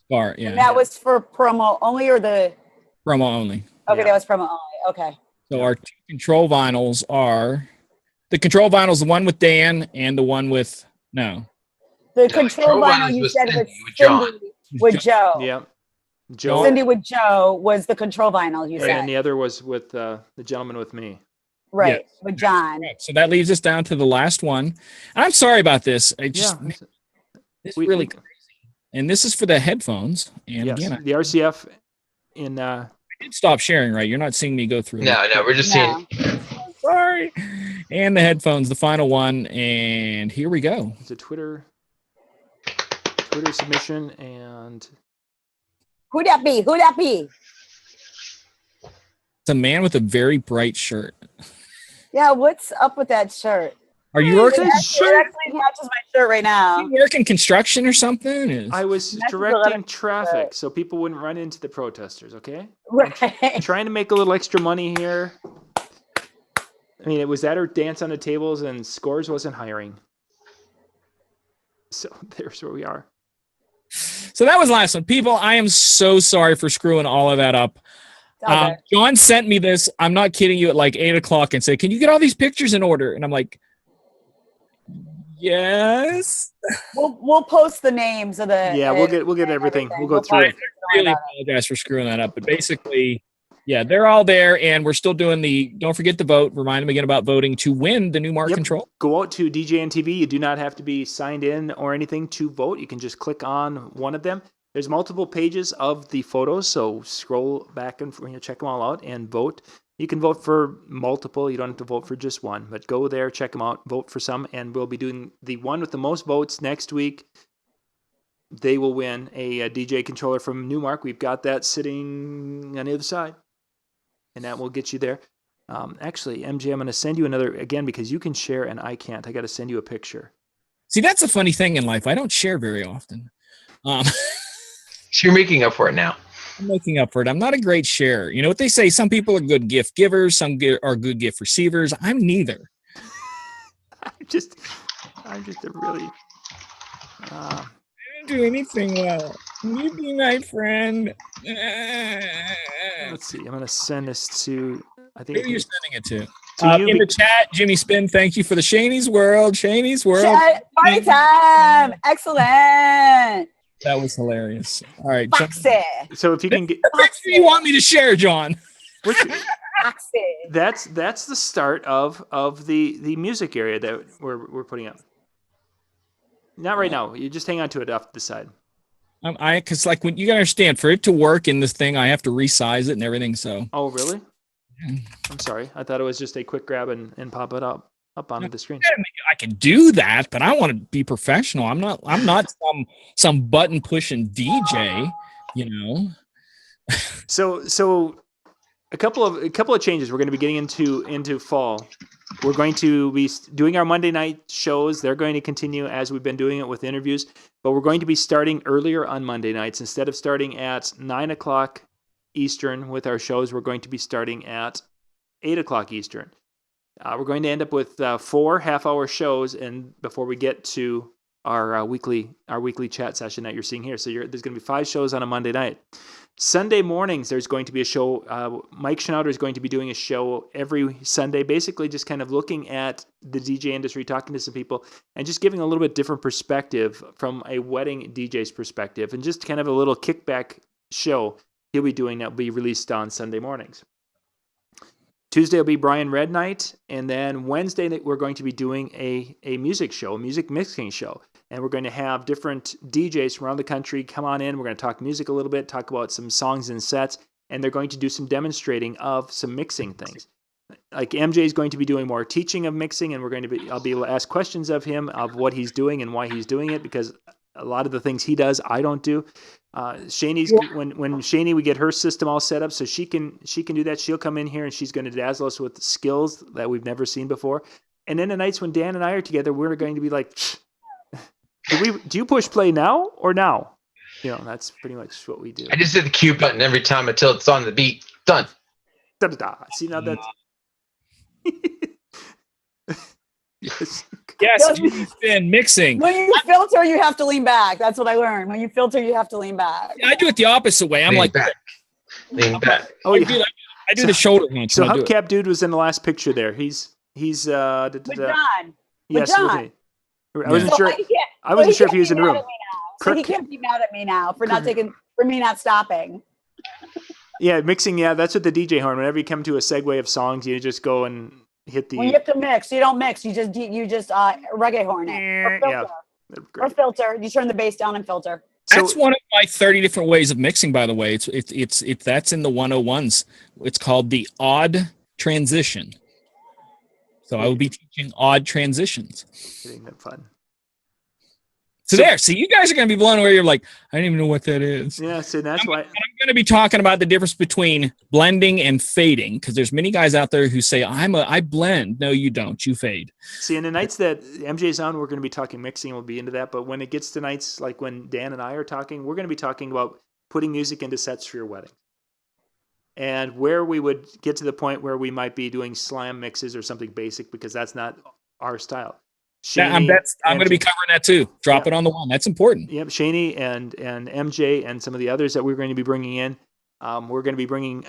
Scar, yeah. And that was for promo only or the Promo only. okay, Yeah. that was promo only. Okay. So our 2 control vinyls are the control vinyls, the one with Dan and the one with no. The No, control control vinyl vinyls you was said Cindy was with John. Cindy with Joe. Yeah. Joe. Cindy with Joe was the control vinyl you And said. the other was with the gentleman with me. Right. Yes. With John. So that leaves us down to the last one. I'm sorry about this. I just Yeah. it's We- really we- crazy. And this is for the headphones. And Yes. again, The RCF in I did stop sharing, right? You're not seeing me go through. No, we're just No. seeing. Sorry. And the headphones, the final one. And here we go. it's a Twitter submission, and Who that be? Who that be? It's a man with a very bright shirt. Yeah, what's up with that shirt? Are you It working? actually matches my shirt right now. You working construction or something? I was That's a directing lot of- traffic so people wouldn't run into the protesters. Okay, Right. trying to make a little extra money here. I mean, it was that or dance on the tables, and Scores wasn't hiring. So there's where we are. So that was the last one. People, I am so sorry for screwing all of that up. Okay. John sent me this. I'm not kidding you at like 8 o'clock and said, "Can you get all these pictures in order?" And I'm like, "Yes." We'll post the names of the Yeah, we'll get everything. We'll go through it. Really apologize for screwing that up. But basically, yeah, they're all there, and we're still doing don't forget to vote. Remind them again about voting to win the new Mark Yep. Control. Go out to DJN TV. You do not have to be signed in or anything to vote. You can just click on one of them. There's multiple pages of the photos, so scroll back and check them all out and vote. You can vote for multiple. You don't have to vote for just one, but go there, check them out, vote for some, and we'll be doing the one with the most votes next week. They will win a DJ controller from Newmark. We've got that sitting on the other side, and that will get you there. Actually, MJ, I'm going to send you another, again, because you can share and I can't. I got to send you a picture. See, that's a funny thing in life. I don't share very often. So you're making up for it now. I'm making up for it. I'm not a great sharer. You know what they say? Some people are good gift givers. Some are good gift receivers. I'm neither. I'm just a really... I didn't do anything well. Can you be my friend? Let's see. I'm gonna send this to. I think Who are you sending it to? to you. In the chat, Jimmy Spin, thank you for the Shaney's World. Shaney's World. Party time! Excellent. That was hilarious. All right. Foxy. So if you can get, What picture do you want me to share, John? Foxy. that's the start of the music area that we're putting up. Not right now. You just hang on to it off to the side. Because like when you gotta understand, for it to work in this thing, I have to resize it and everything. So. Oh, really? I'm sorry. I thought it was just a quick grab and pop it up onto the screen. I can do that, but I want to be professional. I'm not some button pushing DJ, you know. So a couple of changes. We're going to be getting into fall. We're going to be doing our Monday night shows. They're going to continue as we've been doing it with interviews, but we're going to be starting earlier on Monday nights. Instead of starting at 9:00 Eastern with our shows, we're going to be starting at 8:00 Eastern. We're going to end up with 4 half-hour shows, and before we get to our weekly chat session that you're seeing here, so there's going to be 5 shows on a Monday night. Sunday mornings, there's going to be a show. Mike Schnauder is going to be doing a show every Sunday, basically just kind of looking at the DJ industry, talking to some people, and just giving a little bit different perspective from a wedding DJ's perspective, and just kind of a little kickback show he'll be doing that will be released on Sunday mornings. Tuesday will be Brian Red Night, and then Wednesday we're going to be doing a music show, a music mixing show. And we're going to have different DJs from around the country come on in. We're going to talk music a little bit, talk about some songs and sets, and they're going to do some demonstrating of some mixing things. Like MJ is going to be doing more teaching of mixing, and I'll be able to ask questions of him of what he's doing and why he's doing it, because a lot of the things he does, I don't do. Shaney's when Shaney, we get her system all set up so she can do that. She'll come in here and she's going to dazzle us with skills that we've never seen before. And then the nights when Dan and I are together, we're going to be like, do you push play now or now? You know, that's pretty much what we do. I just hit the cue button every time until it's on the beat. Done. Da-da-da. See, now that's yes. Yes, Jimmy Spin mixing. When you filter, you have to lean back. That's what I learned. When you filter, you have to lean back. I do it the opposite way. I'm Lean back. Oh, yeah. I do the shoulder hand. So Hubcap Dude was in the last picture there. He's With John. yes, John. with me. I wasn't sure. I wasn't sure if he was in the room. So he can't be mad at me now for me not stopping. Yeah, mixing. Yeah, that's what the DJ horn. Whenever you come to a segue of songs, you just go and hit the. When you have to mix, you don't mix. You just reggae horn it or filter. Yeah. Or filter. You turn the bass down and filter. That's one of my 30 different ways of mixing, by the way. It's that's in the 101s. It's called the odd transition. So I will be teaching odd transitions. Getting that fun. So there, see, you guys are going to be blown away. You're like, I don't even know what that is. Yeah, so that's why I'm going to be talking about the difference between blending and fading, because there's many guys out there who say, I blend. No, you don't. You fade. See, in the nights that MJ's on, we're going to be talking mixing. We'll be into that. But when it gets to nights like when Dan and I are talking, we're going to be talking about putting music into sets for your wedding. And where we would get to the point where we might be doing slam mixes or something basic, because that's not our style. I'm going to be covering that too. Drop it on the one. That's important. Yep, Shaney and MJ and some of the others that we're going to be bringing in. We're going to be bringing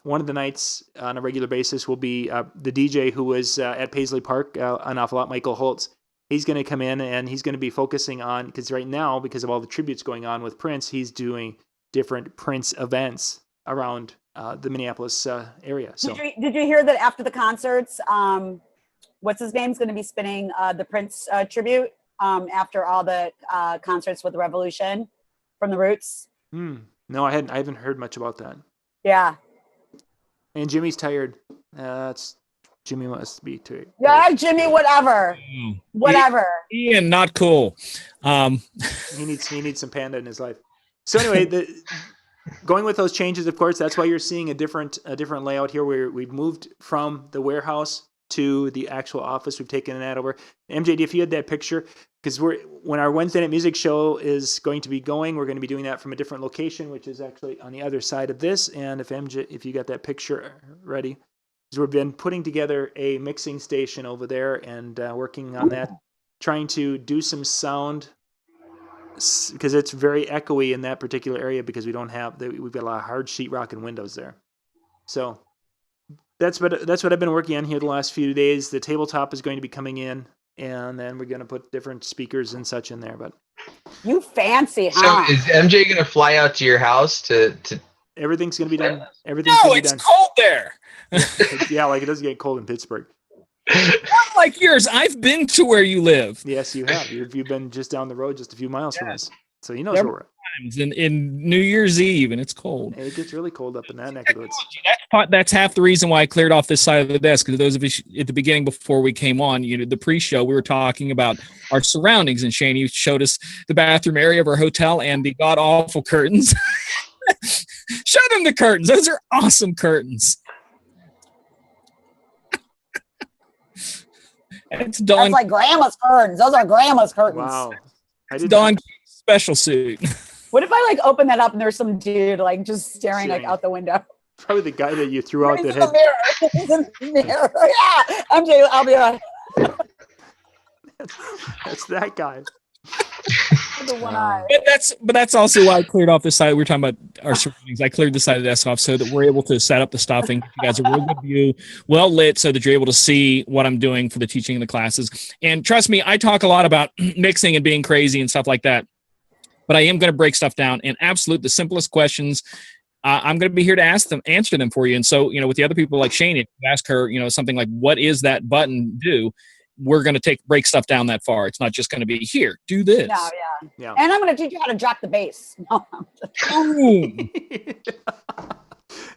one of the nights on a regular basis will be the DJ who was at Paisley Park an awful lot, Michael Holtz. He's going to come in and he's going to be focusing on, because right now, because of all the tributes going on with Prince, he's doing different Prince events around the Minneapolis area. So Did you hear that after the concerts, what's his name's going to be spinning the Prince tribute after all the concerts with the Revolution from the Roots? No, I haven't heard much about that. Yeah. And Jimmy's tired. Jimmy must be tired. Yeah, Jimmy, whatever. Whatever. Ian, not cool. He needs some Panda in his life. So anyway, going with those changes, of course, that's why you're seeing a different layout here, where we've moved from the warehouse to the actual office. We've taken that over. MJ, if you had that picture, because when our Wednesday night music show is going to be going, we're going to be doing that from a different location, which is actually on the other side of this. And if you got that picture ready, because we've been putting together a mixing station over there and working on that, trying to do some sound because it's very echoey in that particular area because we've got a lot of hard sheetrock and windows there. So that's what I've been working on here the last few days. The tabletop is going to be coming in, and then we're going to put different speakers and such in there. But You fancy, So huh? is MJ going to fly out to your house to everything's going to be done. Everything's No, going to be it's done. cold there. Yeah, like it doesn't get cold in Pittsburgh. Like yours. I've been to where you live. Yes, you have. You've been just down the road, just a few miles from us. So you know Yep. where we're at. In New Year's Eve, and it's cold. It gets really cold up in that neck of the woods. That's half the reason why I cleared off this side of the desk. Because those of you at the beginning, before we came on, the pre-show, we were talking about our surroundings, and Shani showed us the bathroom area of our hotel and the god awful curtains. Show them the curtains; those are awesome curtains. It's Dawn. That's like grandma's curtains. Those are grandma's curtains. Wow. It's Dawn special suit. What if I like open that up and there's some dude like just staring like Staring. out the window? Probably the guy that you threw out He's that in the had. mirror. He's in the mirror. Yeah. I'll be like That's that guy. the one eye. But that's also why I cleared off this side. We were talking about our surroundings. I cleared the side of the desk off so that we're able to set up the stuffing. You guys a real good view, well lit, so that you're able to see what I'm doing for the teaching in the classes. And trust me, I talk a lot about mixing and being crazy and stuff like that. But I am going to break stuff down and the simplest questions. I'm going to be here to answer them for you. And so, with the other people like Shane, if you ask her, something like, what is that button do? We're going to break stuff down that far. It's not just going to be here, do this. No, Yeah. And I'm going to teach you how to drop the bass. No, Boom.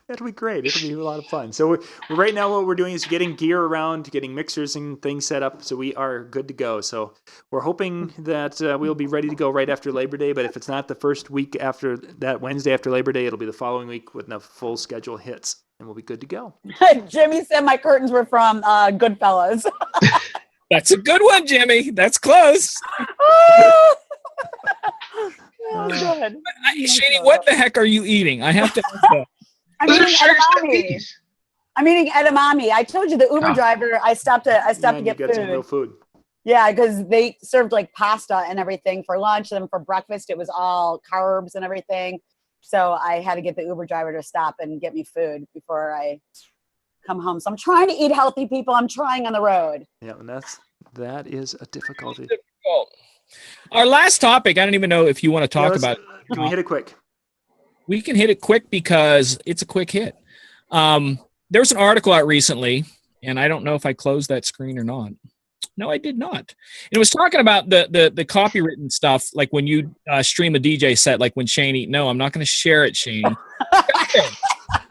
That'll be great. It'll be a lot of fun. So we're right now what we're doing is getting gear around, getting mixers and things set up, so we are good to go. So we're hoping that we'll be ready to go right after Labor Day, but if it's not the first week after that, Wednesday after Labor Day, it'll be the following week when the full schedule hits, and we'll be good to go. Jimmy said my curtains were from Goodfellas. That's a good one, Jimmy. That's close. Oh, good. Shani, what the heck are you eating? I have to ask that. I'm Those are eating sure edamame. cookies. I'm eating edamame. I told you the Uber driver. I stopped to Man, get you got some real food. food. Yeah, because they served like pasta and everything for lunch, and then for breakfast it was all carbs and everything. So I had to get the Uber driver to stop and get me food before I come home. So I'm trying to eat healthy, people. I'm trying on the road. Yeah, and that is a difficulty. Our last topic, I don't even know if you want to talk Yeah, about. Can we hit it quick? We can hit it quick because it's a quick hit. There was an article out recently, and I don't know if I closed that screen or not. No, I did not. And it was talking about the copywritten stuff, like when you stream a DJ set, like when Shani. No, I'm not going to share it, Shani.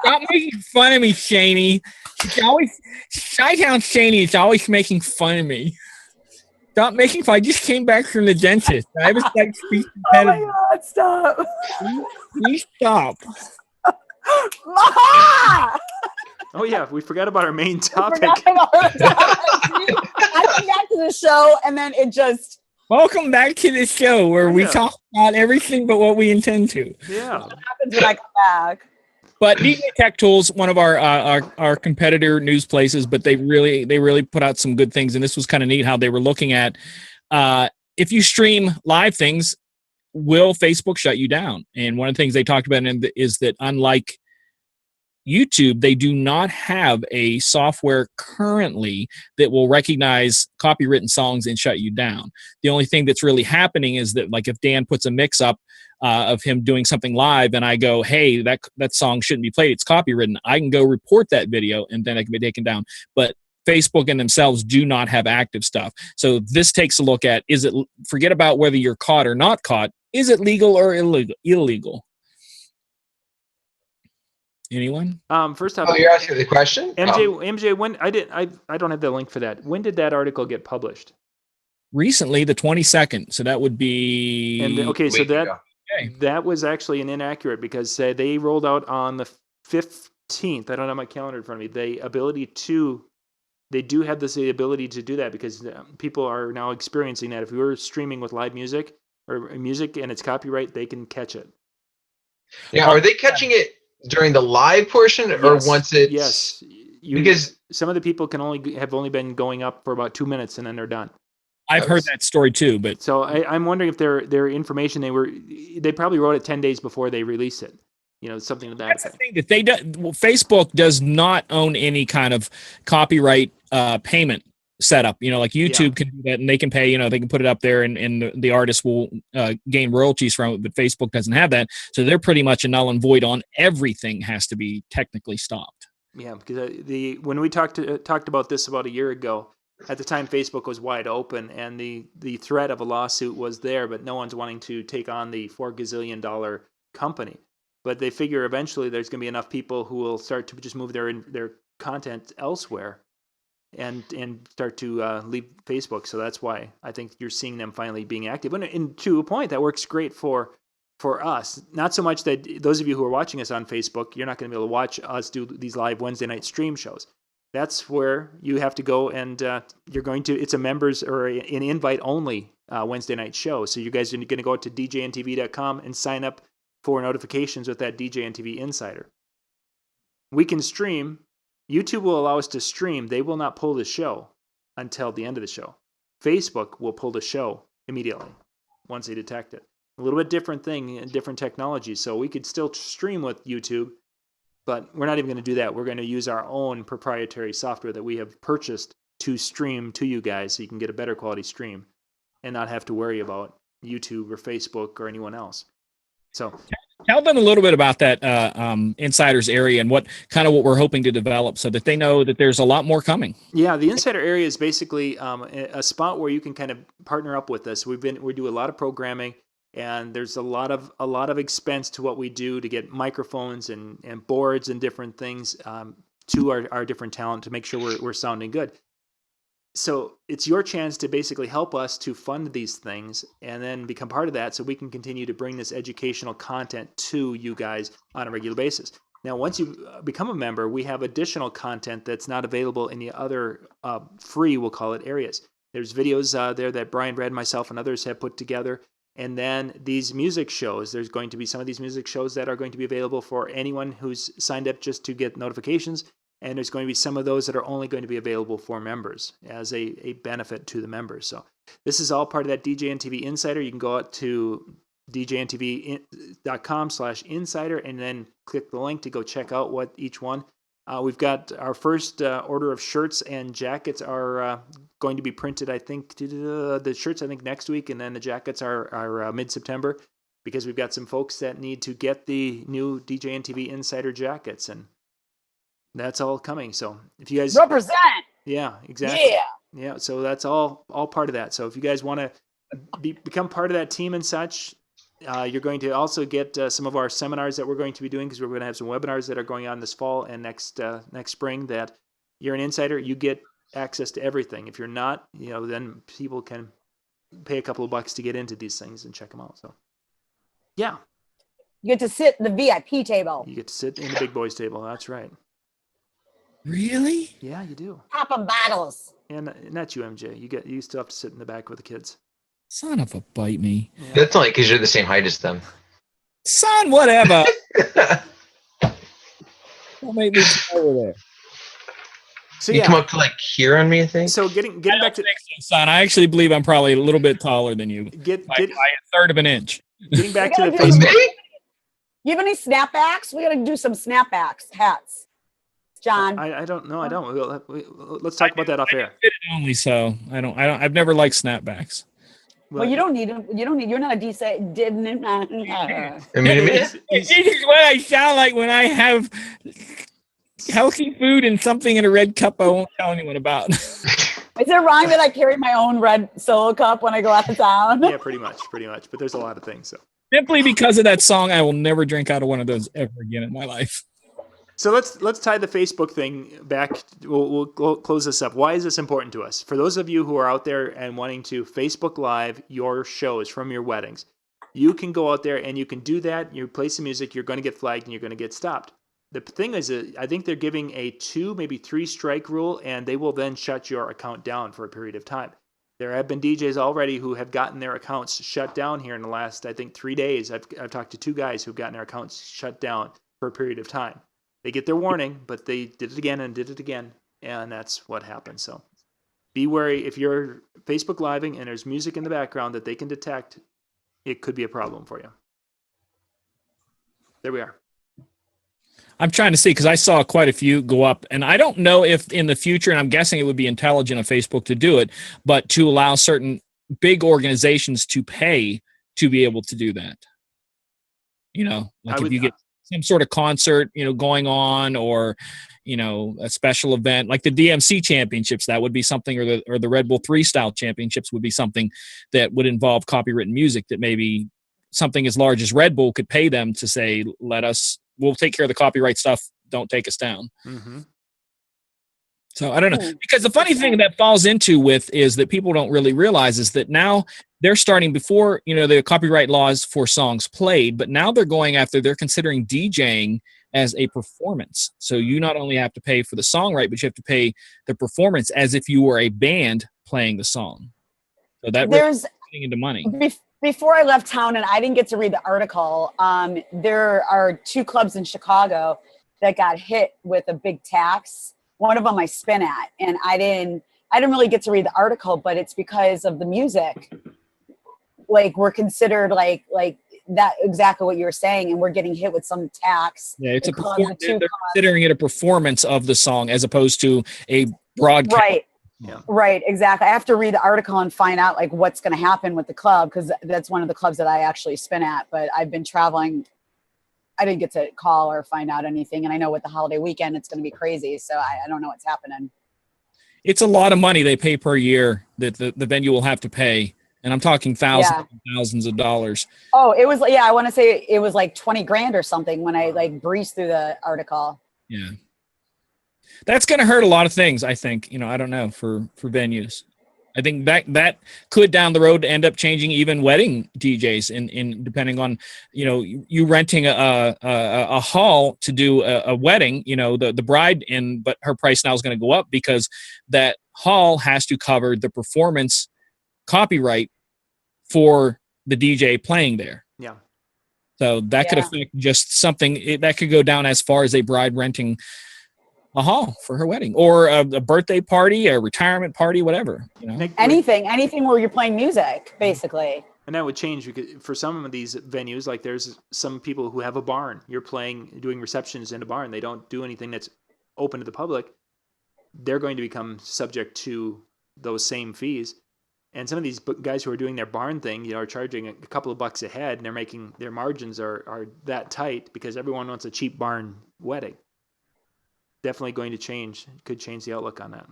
Stop making fun of me, Shani. She's always Chi-Town Shani is always making fun of me. Stop making fun. I just came back from the dentist. I was like, speech Oh my God, stop. Please stop. Mama! Oh yeah, we forgot about our main topic. I went back to the show and then it just Welcome back to the show where we Yeah. talk about everything but what we intend to. Yeah. happens when I come back. But DJ Tech Tools, one of our competitor news places, but they really put out some good things, and this was kind of neat how they were looking at if you stream live things, will Facebook shut you down? And one of the things they talked about is that unlike YouTube, they do not have a software currently that will recognize copywritten songs and shut you down. The only thing that's really happening is that, like, if Dan puts a mix up of him doing something live and I go, hey, that song shouldn't be played, it's copywritten, I can go report that video and then it can be taken down. But Facebook and themselves do not have active stuff. So this takes a look at, forget about whether you're caught or not caught, is it legal or illegal? Anyone? First off, Oh, you're asking the question? MJ, when I don't have the link for that. When did that article get published? Recently, the 22nd. So that would be. And okay, so Week ago. that was actually an inaccurate because they rolled out on the 15th. I don't have my calendar in front of me. They do have the ability to do that because people are now experiencing that. If we were streaming with live music or music and it's copyright, they can catch it. Yeah, are they catching it during the live portion or once it's? Yes, because some of the people have only been going up for about 2 minutes and then they're done. I've heard that story too, but So I'm wondering if their information they probably wrote it 10 days before they release it. Something to that that's the effect. thing that Facebook does not own any kind of copyright payment setup. Like YouTube can do that, and they can pay. They can put it up there, and the artist will gain royalties from it. But Facebook doesn't have that, so they're pretty much a null and void on everything. Has to be technically stopped. Yeah, because when we talked about this about a year ago, at the time Facebook was wide open, and the threat of a lawsuit was there, but no one's wanting to take on the $4 gazillion company. But they figure eventually there's going to be enough people who will start to just move their content elsewhere, and start to leave Facebook. So that's why I think you're seeing them finally being active. And to a point, that works great for us. Not so much that those of you who are watching us on Facebook, you're not going to be able to watch us do these live Wednesday night stream shows. That's where you have to go, and it's a members or an invite only Wednesday night show. So you guys are going to go to djntv.com and sign up for notifications with that DJNTV Insider. We can stream. YouTube will allow us to stream. They will not pull the show until the end of the show. Facebook will pull the show immediately once they detect it. A little bit different thing and different technology. So we could still stream with YouTube, but we're not even going to do that. We're going to use our own proprietary software that we have purchased to stream to you guys so you can get a better quality stream and not have to worry about YouTube or Facebook or anyone else. So tell them a little bit about that Insiders area and what we're hoping to develop so that they know that there's a lot more coming. Yeah, the Insider area is basically a spot where you can kind of partner up with us. We do a lot of programming, and there's a lot of expense to what we do to get microphones and boards and different things to our different talent to make sure we're sounding good. So it's your chance to basically help us to fund these things and then become part of that so we can continue to bring this educational content to you guys on a regular basis. Now, once you become a member, we have additional content that's not available in the other free, we'll call it, areas. There's videos there that Brian, Brad, myself, and others have put together. And then these music shows, there's going to be some of these music shows that are going to be available for anyone who's signed up just to get notifications. And there's going to be some of those that are only going to be available for members as a benefit to the members. So this is all part of that DJNTV Insider. You can go out to djntv.com/insider and then click the link to go check out what each one. We've got our first order of shirts and jackets are going to be printed, I think, the shirts, I think, next week. And then the jackets are mid-September because we've got some folks that need to get the new DJNTV Insider jackets. And that's all coming. So if you guys represent, yeah, exactly, yeah. So that's all part of that. So if you guys want to become part of that team and such, you're going to also get some of our seminars that we're going to be doing because we're going to have some webinars that are going on this fall and next spring. That you're an insider, you get access to everything. If you're not, then people can pay a couple of bucks to get into these things and check them out. So yeah, you get to sit in the VIP table. You get to sit in the big boys table. That's right. Really? Yeah, you do. Popping bottles. And not you, MJ. You still have to sit in the back with the kids. Son of a bite me. Yeah. That's only because you're the same height as them. Son, whatever. Don't make me come over there. So you come up to here on me, I think. So getting back to son, I actually believe I'm probably a little bit taller than you. By a third of an inch. Getting back to the Facebook. Facebook. You have any snapbacks? We got to do some snapbacks hats. John, I don't know. I don't. Let's talk about that off air. Only so I don't. I've never liked snapbacks. Well, you don't need them. You don't need. You're not a decent. I mean, this is what I sound like when I have healthy food and something in a red cup I won't tell anyone about. Is it wrong that I carry my own red Solo cup when I go out of town? Yeah, pretty much. But there's a lot of things. So simply because of that song, I will never drink out of one of those ever again in my life. So let's tie the Facebook thing back. We'll close this up. Why is this important to us? For those of you who are out there and wanting to Facebook Live your shows from your weddings, you can go out there and you can do that. You play some music, you're going to get flagged and you're going to get stopped. The thing is, I think they're giving a 2, maybe 3 strike rule, and they will then shut your account down for a period of time. There have been DJs already who have gotten their accounts shut down here in the last, I think, 3 days. I've talked to 2 guys who've gotten their accounts shut down for a period of time. They get their warning, but they did it again, and that's what happened. So be wary. If you're Facebook living and there's music in the background that they can detect, it could be a problem for you. There we are. I'm trying to see because I saw quite a few go up, and I don't know if in the future, and I'm guessing it would be intelligent of Facebook to do it, but to allow certain big organizations to pay to be able to do that. You know, like if you get some sort of concert, you know, going on, or you know, a special event like the DMC championships, that would be something, or the Red Bull 3 style championships would be something that would involve copywritten music, that maybe something as large as Red Bull could pay them to say, we'll take care of the copyright stuff, don't take us down. Mm-hmm. So I don't know, because the funny thing that falls into with is that people don't really realize is that now they're starting before, you know, the copyright laws for songs played, but now they're considering DJing as a performance. So you not only have to pay for the song right, but you have to pay the performance as if you were a band playing the song. So that there's getting into money. Before I left town, and I didn't get to read the article, there are 2 clubs in Chicago that got hit with a big tax. One of them I spin at, and I didn't really get to read the article, but it's because of the music. Like, we're considered like that, exactly what you were saying, and we're getting hit with some tax. Yeah, it's they're considering it a performance of the song as opposed to a broadcast. Right. Yeah. Right, exactly. I have to read the article and find out like what's going to happen with the club, because that's one of the clubs that I actually spin at. But I've been traveling. I didn't get to call or find out anything. And I know with the holiday weekend, it's going to be crazy. So I don't know what's happening. It's a lot of money they pay per year that the venue will have to pay. And I'm talking thousands of dollars. Oh, it was, I want to say it was like 20 grand or something when I like breezed through the article. Yeah. That's going to hurt a lot of things, I think. You know, I don't know, for venues. I think that could down the road end up changing even wedding DJs in depending on, you know, you renting a hall to do a wedding, you know, the bride but her price now is going to go up because that hall has to cover the performance copyright for the DJ playing there. Yeah. So that could affect just something that could go down as far as a bride renting a hall for her wedding, or a birthday party, a retirement party, whatever, you know, anything where you're playing music, basically. And that would change because for some of these venues, like there's some people who have a barn. You're doing receptions in a barn. They don't do anything that's open to the public. They're going to become subject to those same fees. And some of these guys who are doing their barn thing, you know, are charging a couple of bucks a head, and they're making their margins are that tight because everyone wants a cheap barn wedding. Definitely going to could change the outlook on that.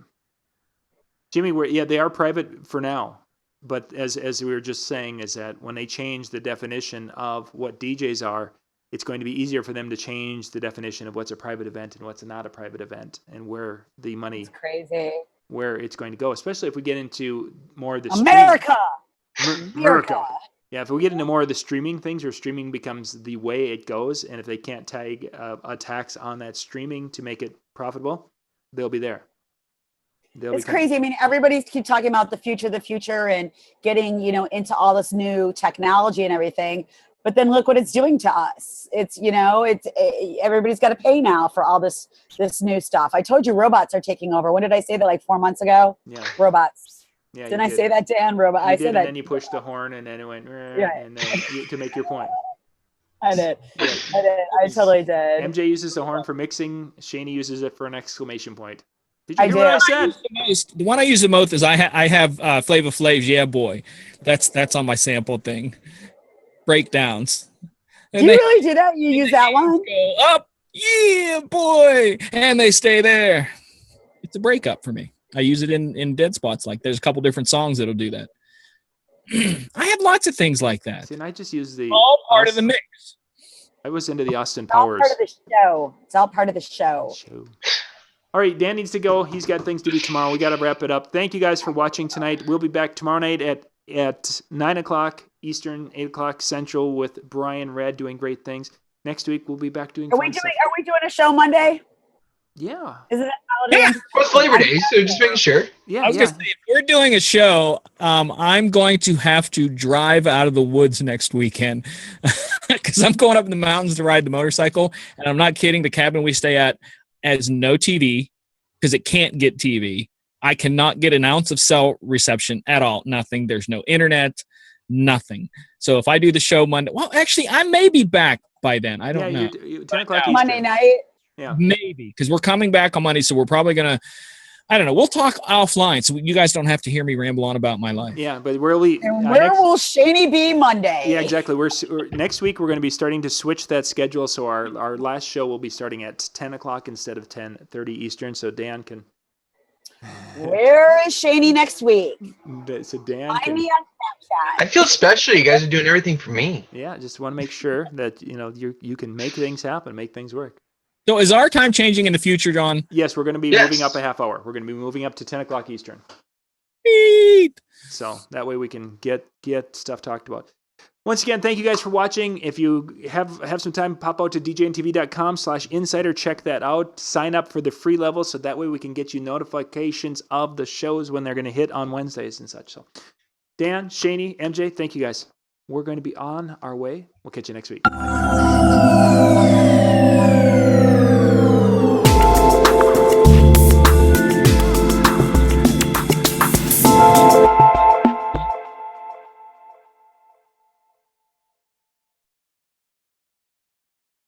Jimmy, they are private for now, but as we were just saying, is that when they change the definition of what DJs are, it's going to be easier for them to change the definition of what's a private event and what's not a private event, and where the money, where it's going to go, especially if we get into more of the America. Yeah, if we get into more of the streaming things, or streaming becomes the way it goes, and if they can't tag a tax on that streaming to make it profitable, they'll be there. It's crazy. I mean, everybody's keep talking about the future and getting, you know, into all this new technology and everything. But then look what it's doing to us. It's, you know, everybody's got to pay now for all this new stuff. I told you robots are taking over. When did I say that? Like 4 months ago? Yeah. Robots. Yeah, didn't I say that, Dan? Robot. I said that. And then you pushed the horn, and then it went, and then to make your point. I did. I totally did. MJ uses the horn for mixing. Shaney uses it for an exclamation point. Did you hear what I said? The one I use the most is I have Flava Flav's "Yeah Boy." That's on my sample thing. Breakdowns. Do you really do that? You use that one? Go up, yeah, boy, and they stay there. It's a breakup for me. I use it in dead spots. Like there's a couple different songs that'll do that. I have lots of things like that. See, and I just use all part of the mix. I was into the Austin Powers. All part of the show. It's all part of the show. All right, Dan needs to go. He's got things to do tomorrow. We got to wrap it up. Thank you guys for watching tonight. We'll be back tomorrow night at 9 o'clock Eastern, 8 o'clock Central with Brian Red doing great things. Next week we'll be back doing. Are we doing a show Monday? Yeah. Is it holiday? Yeah, it's Flavor Day, so just making sure. Yeah. I was gonna say, if we're doing a show, I'm going to have to drive out of the woods next weekend because I'm going up in the mountains to ride the motorcycle, and I'm not kidding. The cabin we stay at has no TV because it can't get TV, I cannot get an ounce of cell reception at all. Nothing. There's no internet, nothing. So if I do the show Monday, well, actually, I may be back by then. I don't know. 10 o'clock Eastern. Monday night. Yeah. Maybe, because we're coming back on Monday, so we're probably going to, I don't know. We'll talk offline, so you guys don't have to hear me ramble on about my life. Yeah, but where will Shaney be Monday? Yeah, exactly. We're next week. We're going to be starting to switch that schedule. So our last show will be starting at 10 o'clock instead of 10:30 Eastern. So Dan can. Where is Shaney next week? So Dan Find can. me on Snapchat. I feel special. You guys are doing everything for me. Yeah, just want to make sure that you can make things happen, make things work. So is our time changing in the future, John? Yes, we're going to be moving up a half hour. We're going to be moving up to 10 o'clock Eastern. Beep. So that way we can get stuff talked about. Once again, thank you guys for watching. If you have some time, pop out to djntv.com/insider. Check that out. Sign up for the free level so that way we can get you notifications of the shows when they're going to hit on Wednesdays and such. So Dan, Shaney, MJ, thank you guys. We're going to be on our way. We'll catch you next week.